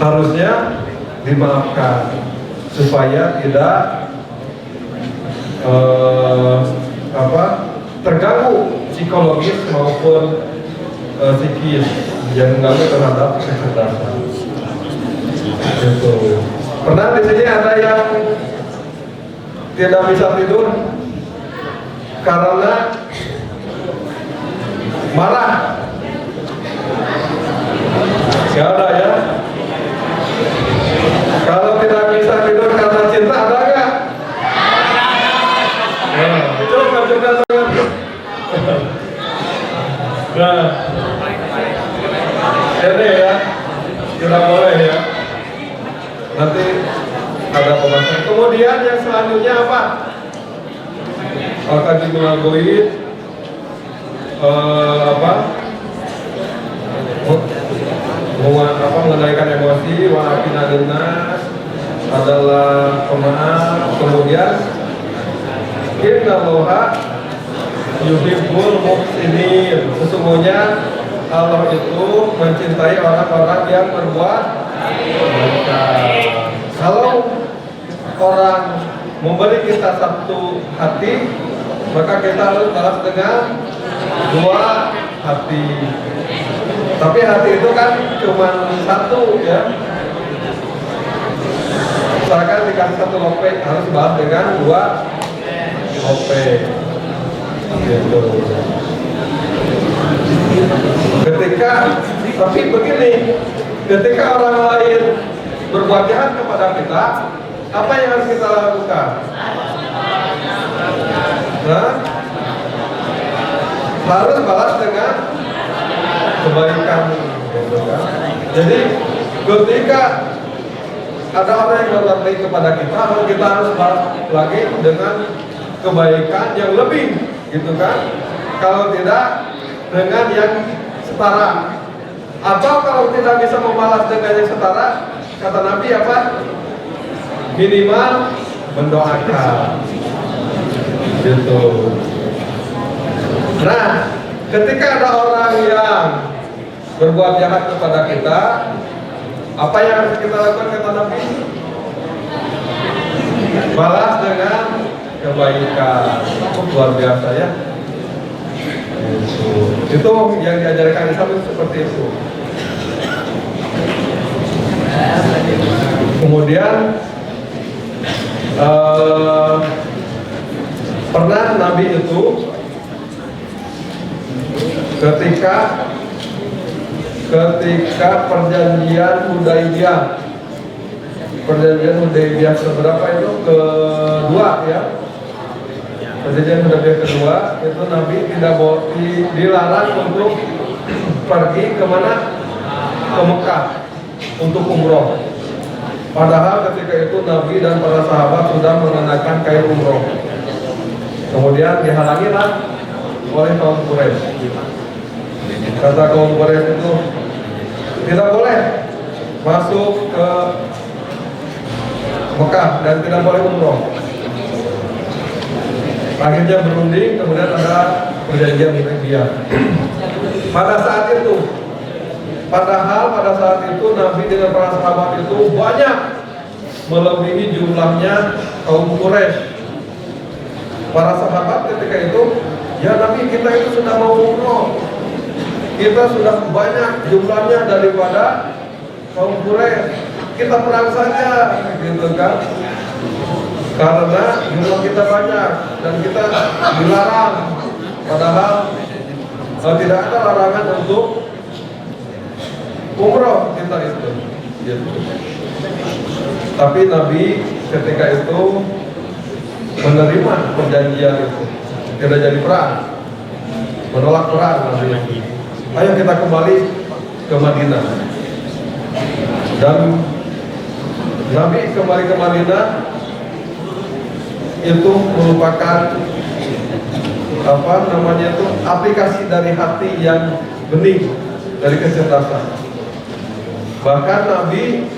Harusnya dimaafkan supaya tidak terganggu psikologis maupun psikis yang mengganggu terhadap kecerdasan. Gitu. Pernah di sini ada yang tidak bisa tidur karena marah? Gak ada ya. Kalau tidak bisa tidur karena cinta ada nggak? Nah, itu menunjukkan sangat. Nah, ini ya, tidak boleh ya. Nanti ada pembahasan. Kemudian yang selanjutnya apa? Akan dimulagoid mengendalikan emosi. Wa'afina linnas adalah pemaaf. Kemudian innallaha yuhibbul muhsinin. Sesungguhnya Allah itu mencintai orang-orang yang berbuat baik. Kalau orang memberi kita satu hati, maka kita harus balas dengan dua hati. Tapi hati itu kan cuma satu ya. Misalkan dikasih satu lope, harus balas dengan dua lope. Gitu. Tapi begini, ketika orang lain berbuat jahat kepada kita, apa yang harus kita lakukan? Nah, harus balas dengan kebaikan. Gitu kan? Jadi ketika ada orang yang berbuat baik kepada kita, kita harus balas lagi dengan kebaikan yang lebih, gitu kan? Kalau tidak, dengan yang setara. Atau kalau tidak bisa membalas dengan yang setara, kata Nabi apa? Minimal mendoakan. Gitu. Nah, ketika ada orang yang berbuat jahat kepada kita, apa yang harus kita lakukan kata Nabi? Balas dengan kebaikan. Luar biasa ya. Itu yang diajarkan Islam itu seperti itu. Kemudian pernah Nabi itu ketika perjanjian Hudaybiyah seberapa itu kedua ya. Perjanjian Hudaybiyah kedua itu Nabi tidak dilarang untuk pergi kemana? Ke Mekah untuk umroh. Padahal ketika itu Nabi dan para sahabat sudah mengenakan kain umroh. Kemudian dihalangilah oleh kaum Quraisy. Kata kaum Quraisy itu tidak boleh masuk ke Mekah dan tidak boleh umroh. Akhirnya berunding, kemudian ada perjanjian Hudaybiyah. Padahal pada saat itu Nabi dengan para sahabat itu banyak melebihi jumlahnya kaum Quraisy. Para sahabat ketika itu, ya Nabi, kita itu sudah mau umroh, kita sudah banyak jumlahnya daripada kaum Quraisy, kita perang saja, gitu kan? Karena jumlah kita banyak dan kita dilarang. Padahal tidak ada larangan untuk umroh kita itu. Gitu. Tapi Nabi ketika itu menerima perjanjian itu, tidak jadi perang, menolak perang. Nabi, ayo kita kembali ke Madinah. Dan Nabi kembali ke Madinah itu merupakan aplikasi dari hati yang bening, dari kecerdasan. Bahkan Nabi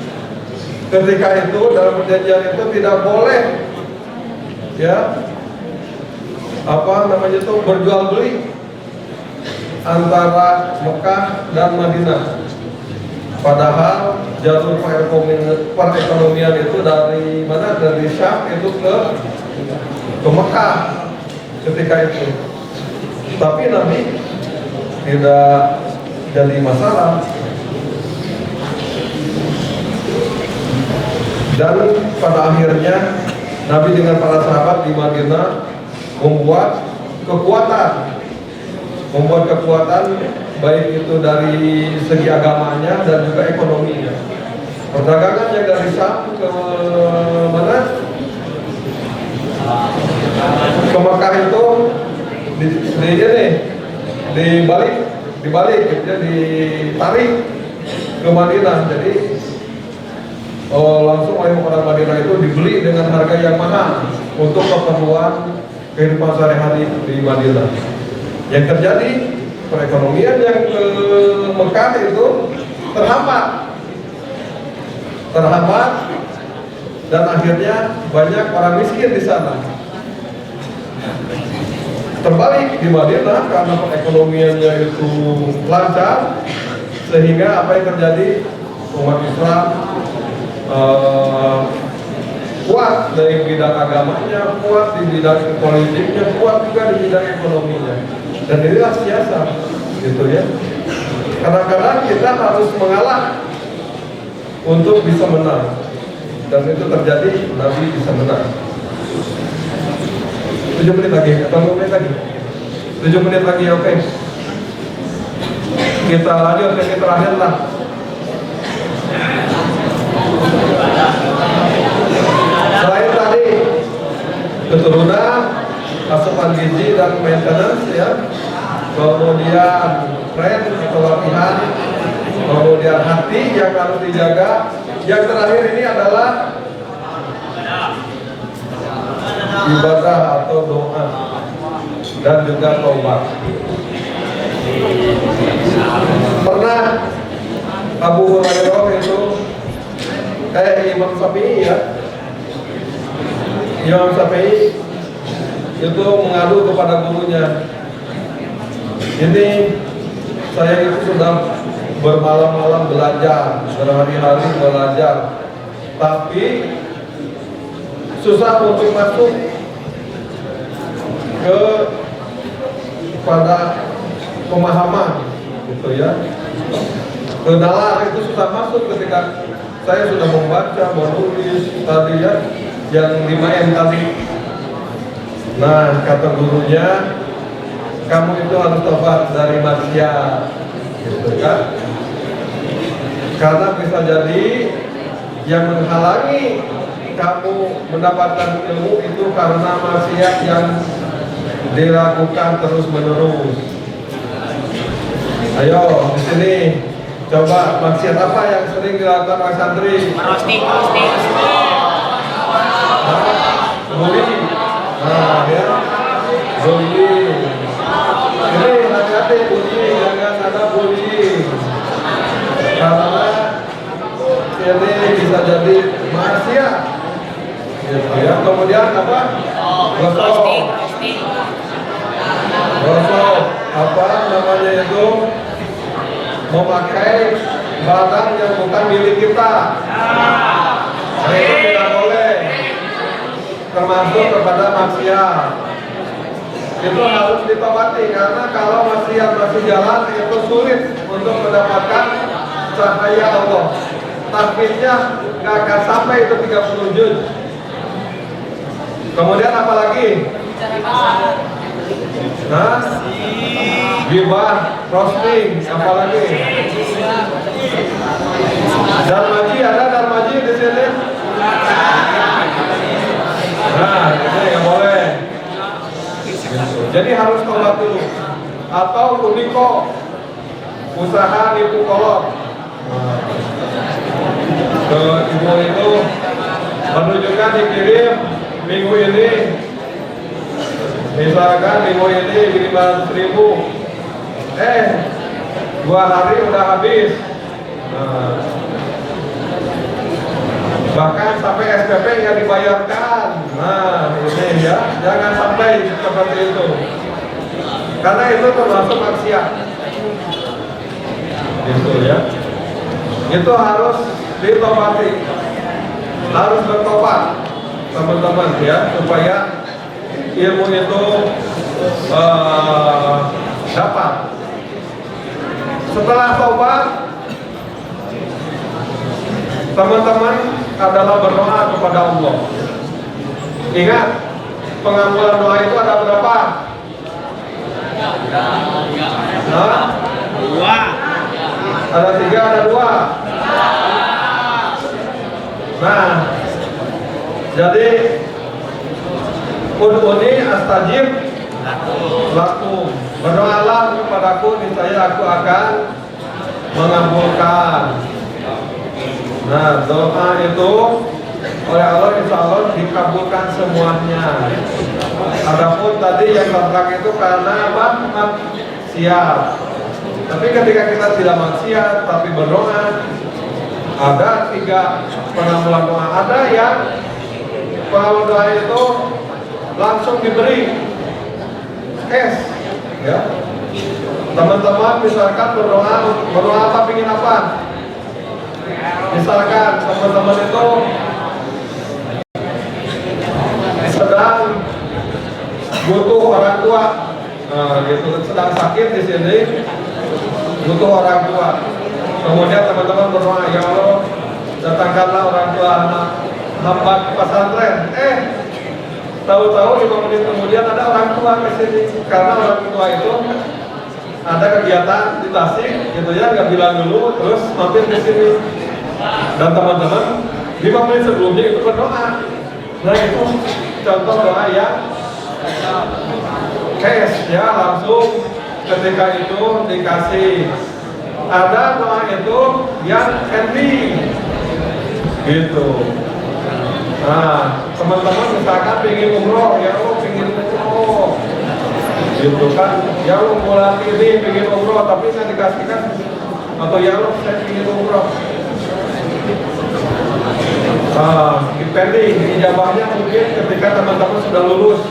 ketika itu dalam perjanjian itu tidak boleh berjual beli antara Mekah dan Madinah. Padahal jalur perekonomian itu dari mana? Dari Syam itu ke Mekah ketika itu. Tapi Nabi tidak jadi masalah. Dan pada akhirnya Nabi dengan para sahabat di Madinah membuat kekuatan baik itu dari segi agamanya dan juga ekonominya. Perdagangannya dari Syam ke mana? Ke Mekah itu dibalik, ditarik ke Madinah. Jadi langsung oleh orang Madinah itu dibeli dengan harga yang mahal untuk keperluan kehidupan sehari-hari di Madinah. Yang terjadi, perekonomian yang ke Mekah itu terhambat dan akhirnya banyak orang miskin di sana. Terbalik di Madinah karena perekonomiannya itu lancar, sehingga apa yang terjadi, umat Islam kuat dari bidang agamanya, kuat di bidang politiknya, kuat juga di bidang ekonominya. Dan inilah siasat, gitu ya. Kadang-kadang kita harus mengalah untuk bisa menang, dan itu terjadi. Nabi bisa menang. 7 menit lagi, atau 5 menit lagi? 7 menit lagi, oke. Kita lanjut ke terakhir lah. Selain tadi keturunan, asupan gizi dan maintenance ya, kemudian tren atau latihan, kemudian hati yang harus dijaga. Yang terakhir ini adalah ibadah atau doa dan juga taubat. Pernah Abu Hurairah itu Imam Syafi'i ya, Imam Syafi'i itu mengadu kepada gurunya, ini saya itu sudah bermalam-malam belajar, berhari-hari belajar, tapi susah untuk masuk pada pemahaman, gitu ya. Ke dalam itu susah masuk ketika saya sudah membaca, menulis tadi ya, yang 5M tadi. Nah, kata gurunya, kamu itu harus tobat dari maksiat, gitu kan? Karena bisa jadi yang menghalangi kamu mendapatkan ilmu itu karena maksiat yang dilakukan terus menerus. Ayo di sini coba maksiat apa yang sering dilakukan oleh santri? Roasting. Bully. Nah, ya. Bully. Ini hati-hati bully, jangan ada bully. Karena ini bisa jadi maksiat. Gitu ya. Kemudian apa? Roasting. Gosok. Apa namanya itu? Memakai barang yang bukan milik kita. Nah, itu tidak boleh. Termasuk kepada maksiat. Itu harus ditobati karena kalau maksiat masih jalan itu sulit untuk mendapatkan cahaya Allah. Takbirnya nggak akan sampai itu 30 juz. Kemudian apa lagi? Nah, gibah, roasting, apa lagi? Darmaji, ada darmaji di sini? Nah, ini nggak boleh. Jadi harus tobat dulu. Atau uniko, usaha nipu kolot. Ke ibu itu menunjukkan dikirim minggu ini. Misalkan minggu ini 500.000, 2 hari udah habis. Nah, bahkan sampai SPP nggak dibayarkan. Nah, ini ya, jangan sampai seperti itu. Karena itu termasuk maksiat. Itu ya. Itu harus ditobati. Harus bertobat, teman-teman ya, supaya ilmu itu dapat. Setelah tobat, teman-teman adalah berdoa kepada Allah. Ingat, pengampunan doa itu ada berapa? Nah, 2. ada 3, ada 2. Nah, jadi Ud'uni astajib lakum. Berdoalah kepadaku, niscaya aku akan mengabulkan. Nah, doa itu oleh Allah insya Allah dikabulkan semuanya. Adapun tadi yang terang itu karena apa? Maksiat. Tapi ketika kita tidak maksiat tapi berdoa, ada 3 pengampunan doa. Ada yang pengampunan doa itu langsung diberi ya. Teman-teman misalkan berdoa apa, pingin apa? Misalkan teman-teman itu sedang butuh orang tua, gitu, sedang sakit di sini, butuh orang tua. Kemudian teman-teman berdoa, ya Allah, datangkanlah orang tua anak hamba ke pesantren. Tahu-tahu 5 menit kemudian ada orang tua ke sini, karena orang tua itu ada kegiatan di Tasik, gitu ya, nggak bilang dulu, terus mampir ke sini. Dan teman-teman 5 menit sebelumnya itu berdoa. Nah, itu contoh doa yang ya, langsung ketika itu dikasih. Ada doa itu yang ending, gitu. Nah, teman-teman misalkan pengen umroh, ya Allah pengen umroh, gitu kan? Ya Allah bulan ini pengen umroh, tapi saya dikasihkan, atau ya Allah saya pengen umroh. Depending ijabahnya mungkin ketika teman-teman sudah lulus,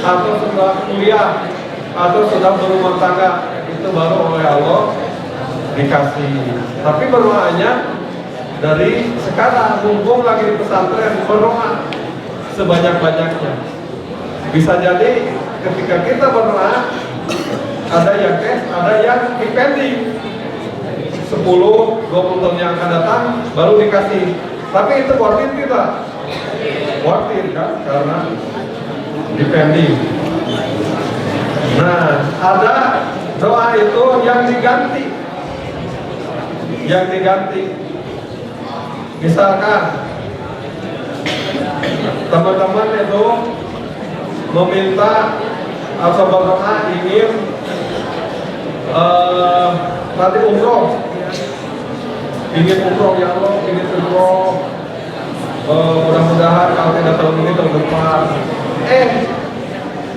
atau sudah kuliah, atau sudah berumah tangga, itu baru oleh Allah dikasih. Tapi berdoanya dari sekarang, mumpung lagi di pesantren, berdoa sebanyak-banyaknya. Bisa jadi ketika kita berdoa, ada yang ada yang depending 10-20 tahun yang akan datang baru dikasih. Tapi itu worth it tidak? Worth it kan? Karena depending. Nah, ada doa itu yang diganti. Yang diganti. Misalkan teman-teman itu meminta atau berdoa ingin nanti umroh, ingin umroh ya Allah, ingin umroh, mudah-mudahan kalau tidak tahun ini tahun depan.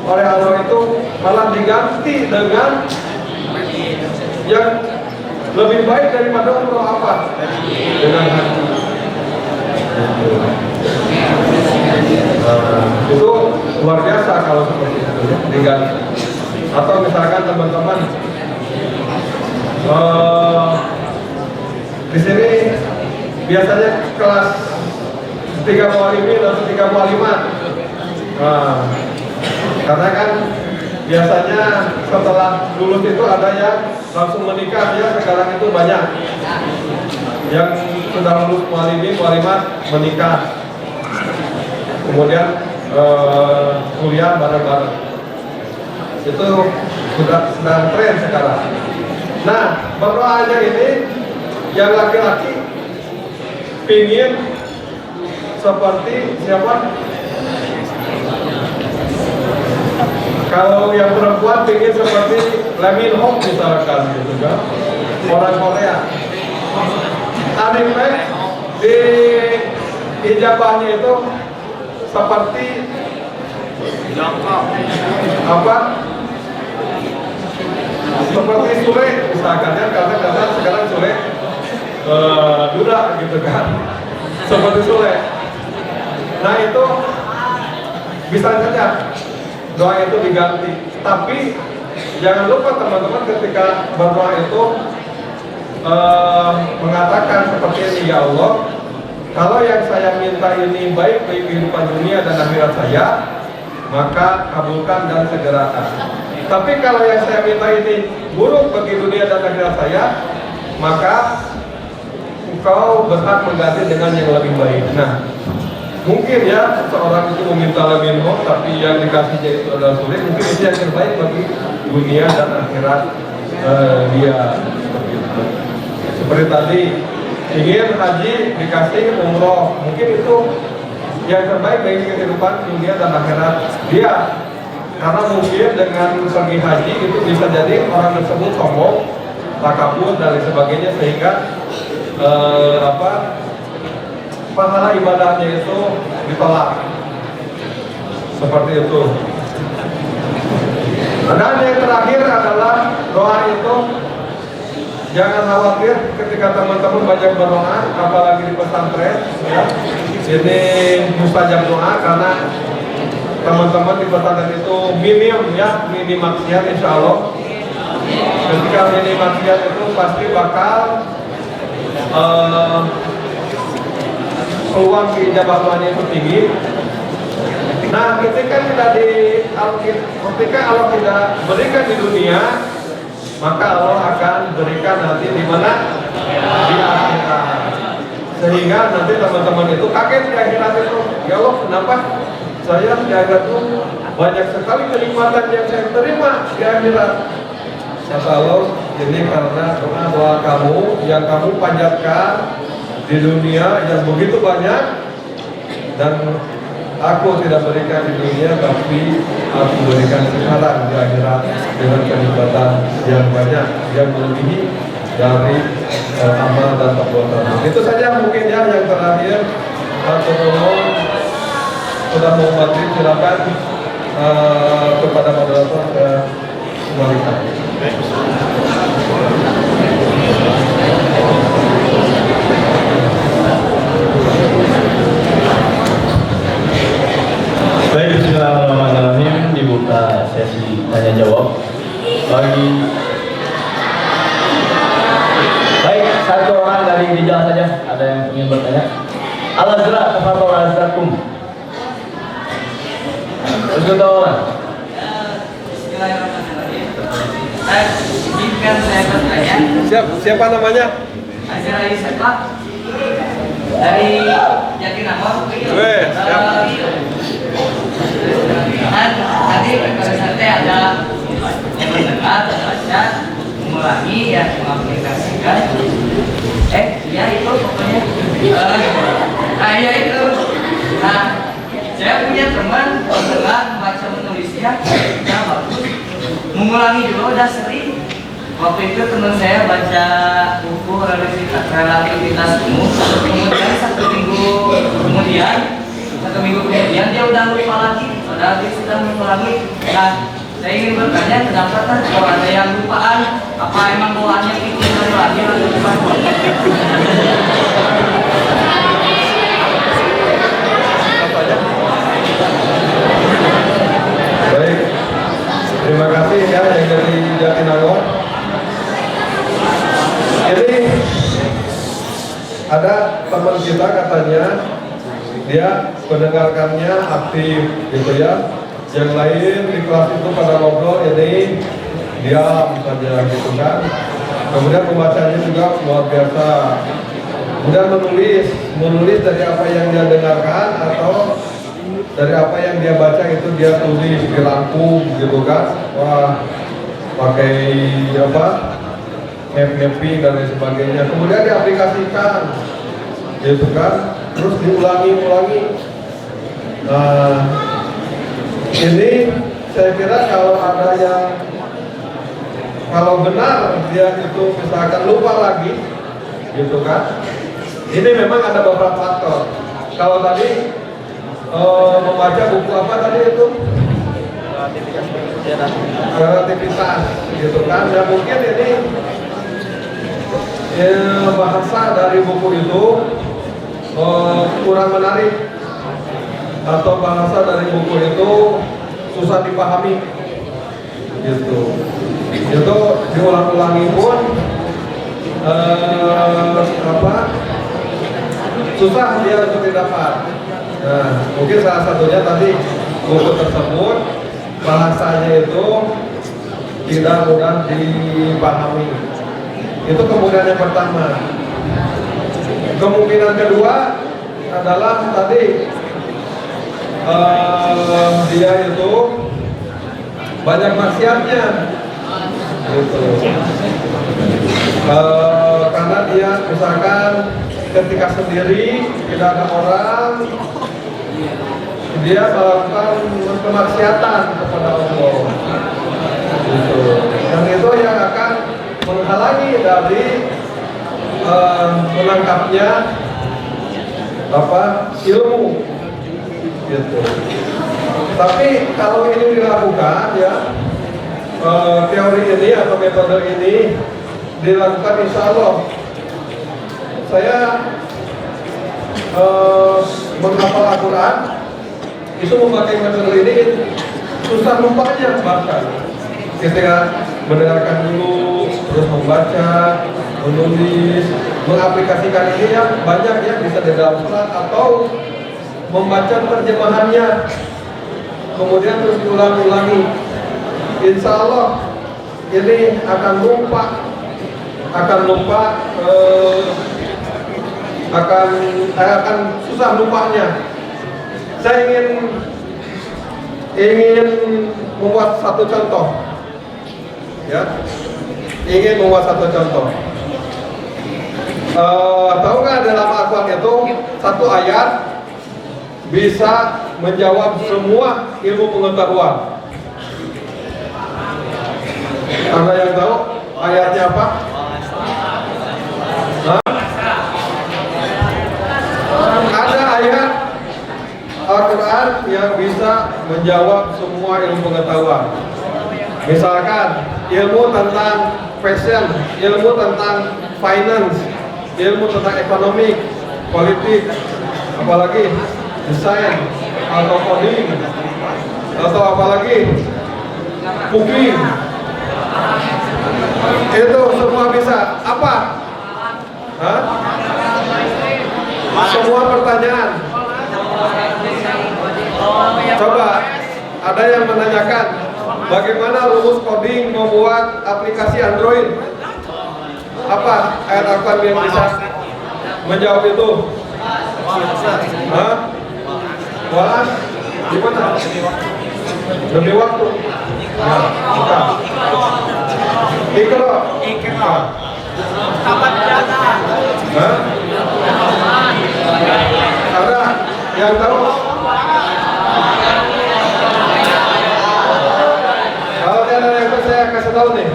Oleh Allah itu malah diganti dengan yang lebih baik daripada umroh apa? Dengan haji. Itu luar biasa kalau seperti itu diganti. Atau misalkan teman-teman di sini biasanya kelas 3 mualimin atau 3 mualimat. Karena kan biasanya setelah lulus itu ada yang langsung menikah ya, sekarang itu banyak yang sudah lulus mualimin, mualimat menikah, kemudian kuliah bareng-bareng. Itu sudah sedang tren sekarang. Nah, berdoanya ini yang laki-laki pingin seperti siapa? Kalau yang perempuan pingin seperti Lee Min Ho misalkan gitu kan, orang Korea. Anime di ijabahnya itu seperti apa? Seperti Sule misalkan ya, karena sekarang Sule duda gitu kan, seperti Sule. Nah itu bisa saja doa itu diganti, tapi jangan lupa teman-teman ketika berdoa itu mengatakan seperti ini, ya Allah, kalau yang saya minta ini baik bagi kehidupan dunia dan akhirat saya, maka kabulkan dan segerakan. Tapi kalau yang saya minta ini buruk bagi dunia dan akhirat saya, maka engkau berhak mengganti dengan yang lebih baik. Nah, mungkin ya seorang itu meminta lebih baik, tapi yang dikasihnya itu adalah sulit. Mungkin itu yang terbaik bagi dunia dan akhirat dia. Seperti tadi ingin haji dikasih umroh, mungkin itu yang terbaik bagi kehidupan dunia dan akhirat dia. Karena mungkin dengan pergi haji itu bisa jadi orang tersebut sombong, takabur dan lain sebagainya, sehingga pahala ibadahnya itu ditolak. Seperti itu. Dan yang terakhir adalah doa itu jangan khawatir ketika teman-teman banyak berdoa, apalagi di pesantren ya. Ini mustajab doa karena teman-teman di pesantren itu minim maksiat, insya Allah. Ketika minim maksiat itu pasti bakal peluang ijabah doanya itu tinggi. Nah, ketika Allah tidak berikan di dunia, maka Allah akan berikan nanti di mana? Di akhirat. Sehingga nanti teman-teman itu kaget di akhirat itu. Ya Allah, kenapa saya di akhirat itu banyak sekali kenikmatan yang saya terima di akhirat? Kata Allah, ini karena doa kamu yang kamu panjatkan di dunia yang begitu banyak, dan aku tidak berikan di dunia, tapi aku berikan sekarang di akhirat dengan kenikmatan yang banyak, yang melebihi dari amal dan perbuatan. Itu saja mungkin ya yang terakhir. Sudah mau maghrib, silakan kepada moderator kembalikan. Baik, bismillahirrahmanirrahim. Dibuka sesi tanya jawab bagi satu orang dari di jalan saja. Ada yang ingin bertanya? Al-Azra, tafadhol Al-Azrakum. Terus kita orang. Izinkan saya bertanya. Siapa namanya? Azra siapa? Dari Jatinangor. Siap. Kan tadi pada saat ada mendengar terbaca mengulangi yang mengaplikasikan ya itu pokoknya ya itu. Nah, saya punya teman pendengar baca menulisnya bagus, mengulangi juga udah sering, Waktu itu teman saya baca buku relativitas umum, kemudian satu minggu kemudian dia udah lupa lagi, padahal dia sudah lupa lagi. Nah, saya ingin bertanya kenapa kan kalau ada yang lupaan, apa emang bawaannya pikiran lagi atau gimana? Baik, terima kasih ya yang dari Jatinangor. Jadi ada teman kita katanya dia mendengarkannya aktif gitu ya. Yang lain di kelas itu pada ngobrol, ini diam saja gitu kan. Kemudian pembacanya juga luar biasa. Kemudian menulis dari apa yang dia dengarkan atau dari apa yang dia baca itu dia tulis, dirangkum gitu kan. Wah, pakai apa? Mapping dan lain sebagainya. Kemudian diaplikasikan gitu kan. Terus diulangi. Nah, ini saya kira kalau benar dia itu misalkan lupa lagi gitu kan, ini memang ada beberapa faktor. Kalau tadi membaca buku apa tadi itu relativitas gitu kan, ya mungkin ini bahasa dari buku itu kurang menarik atau bahasa dari buku itu susah dipahami gitu. Itu diulang-ulangi pun susah dia untuk didapat. Nah, mungkin salah satunya tadi buku tersebut bahasanya itu tidak mudah dipahami. Itu kemungkinan yang pertama. Kemungkinan kedua adalah tadi dia itu banyak maksiatnya gitu. Karena dia misalkan ketika sendiri tidak ada orang, dia melakukan kemaksiatan kepada Allah gitu. Dan itu yang akan menghalangi dari menangkapnya ilmu gitu. Tapi kalau ini dilakukan ya, teori ini atau metode ini dilakukan, insya Allah saya menghafal Al-Quran itu memakai metode ini susah lupanya. Bahkan ketika mendengarkan dulu terus membaca, menulis, mengaplikasikan ini yang banyak ya, bisa di dalam surat atau membaca terjemahannya, kemudian terus diulang-ulangi. Insya Allah ini akan susah lupanya. Saya ingin membuat satu contoh, ya. Tahu nggak dalam Al-Quran itu satu ayat bisa menjawab semua ilmu pengetahuan? Anda yang tahu ayatnya apa? Ada ayat Al-Quran yang bisa menjawab semua ilmu pengetahuan. Misalkan ilmu tentang fashion, ilmu tentang finance, ilmu tentang ekonomi, politik, apalagi desain atau coding atau apalagi cooking, itu semua bisa. Apa? Semua pertanyaan. Coba ada yang menanyakan bagaimana rumus coding membuat aplikasi Android. Apa ayat Al-Quran yang bisa menjawab itu? Walas? Gimana? Demi waktu. Bukan. Ikra. Ada yang tahu? Kalau tidak ada yang tahu, saya kasih tahu nih.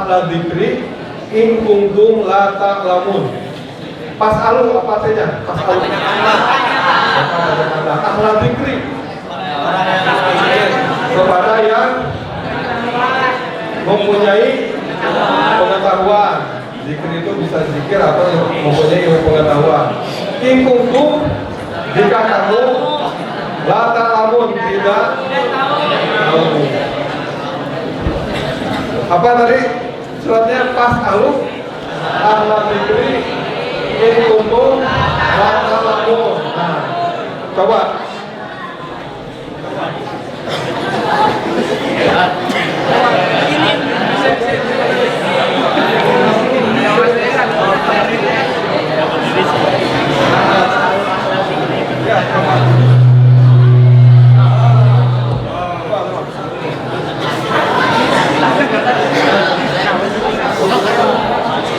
ahla dzikri in kuntum la ta'lamun. Fas'alu apa artinya? Fas'alu. Ahla dzikri kepada yang mempunyai pengetahuan. Zikir itu bisa zikir atau mempunyai ilmu pengetahuan. In kuntum, jika kamu la ta'lamun, tidak tahu. Apa tadi suratnya? Fas'alu ahla dzikri in kuntum la ta'lamun. Nah, coba.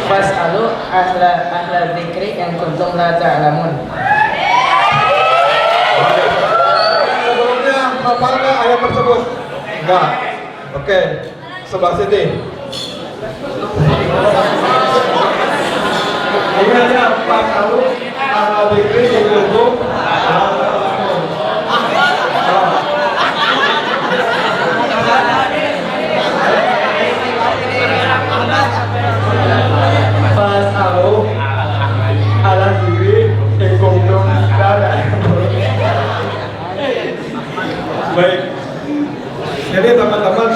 Fas'alu ahla dzikri yang kuntum la ta'lamun. Sebelumnya hafal nggak ayat tersebut? Enggak. Oke, sebelah sini. Ingat ya, fas'alu ahla dzikri in kuntum la ta'lamun. Fas'alu ahla dzikri in kuntum la ta'lamun. Baik. Jadi teman-teman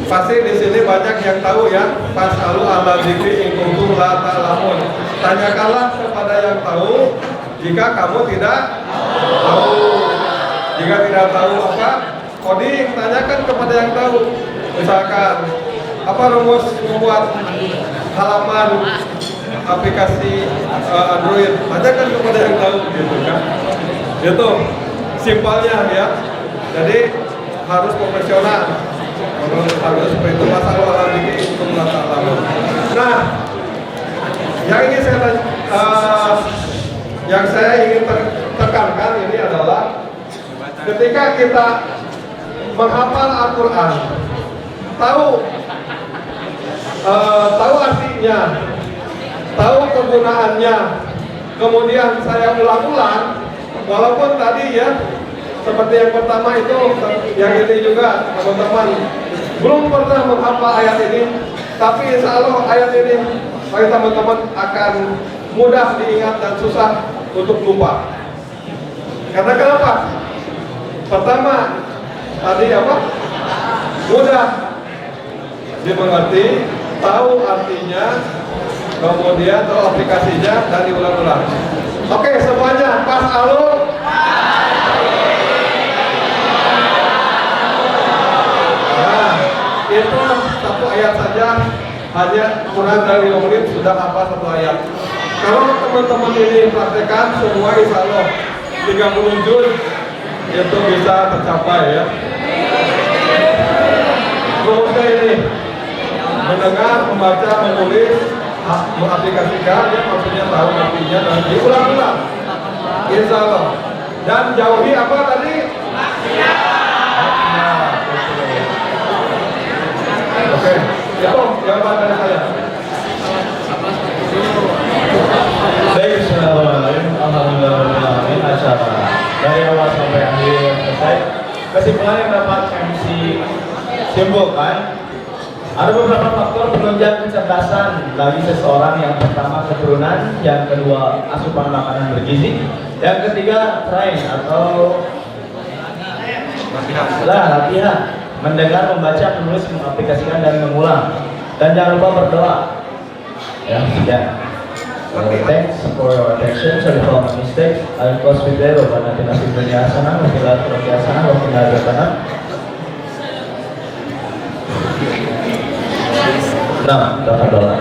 pasti di sini banyak yang tahu ya. Fas'alu ahla dzikri in kuntum la ta'lamun. Tanyakanlah kepada yang tahu jika kamu tidak tahu. Jika tidak tahu apa? Coding, tanyakan kepada yang tahu. Misalkan apa rumus membuat halaman aplikasi Android? Tanyakan kepada yang tahu, gitu kan? Itu simpelnya ya. Jadi harus profesional, harus seperti itu. Masalah alam ini untuk melakukan. Nah, yang saya ingin tekankan ini adalah ketika kita menghafal Al-Quran, tahu artinya, tahu kegunaannya, kemudian saya ulang-ulang, walaupun tadi ya. Seperti yang pertama itu, yang ini juga teman-teman belum pernah menghafal ayat ini, tapi insya Allah ayat ini bagi teman-teman akan mudah diingat dan susah untuk lupa. Karena kenapa? Pertama, tadi apa? Mudah dimengerti, tahu artinya, kemudian tahu aplikasinya dan diulang-ulang. Oke, semuanya fas'alu. Itu satu ayat saja, hanya kurang dari 5 menit sudah hafal satu ayat. Kalau teman-teman ini praktekkan semua, insya Allah 30 juz itu bisa tercapai ya. Kemudian ini mendengar, membaca, menulis, mengaplikasikan, ya maksudnya tahu artinya dan diulang-ulang, insya Allah. Dan jauhi apa tadi? Oke, itu jawaban dari saya. Baik, bismillahirrahmanirrahim. Alhamdulillahirrahmanirrahim. Acara dari awal sampai akhir selesai. Kesimpulan yang dapat kami simpulkan, ada beberapa faktor penunjang kecerdasan bagi seseorang. Yang pertama keturunan, yang kedua asupan makanan bergizi, yang ketiga train atau latihan. Mendengar, membaca, menulis, mengaplikasikan dan mengulang. Dan jangan lupa berdoa. Ya, sudah. Thanks for your attention. Sorry for my mistakes. I'll close with that. Rabbana atina fid dunya hasanah wa fil akhirati hasanah wa qina adzabannar. Nah, kita berdoa.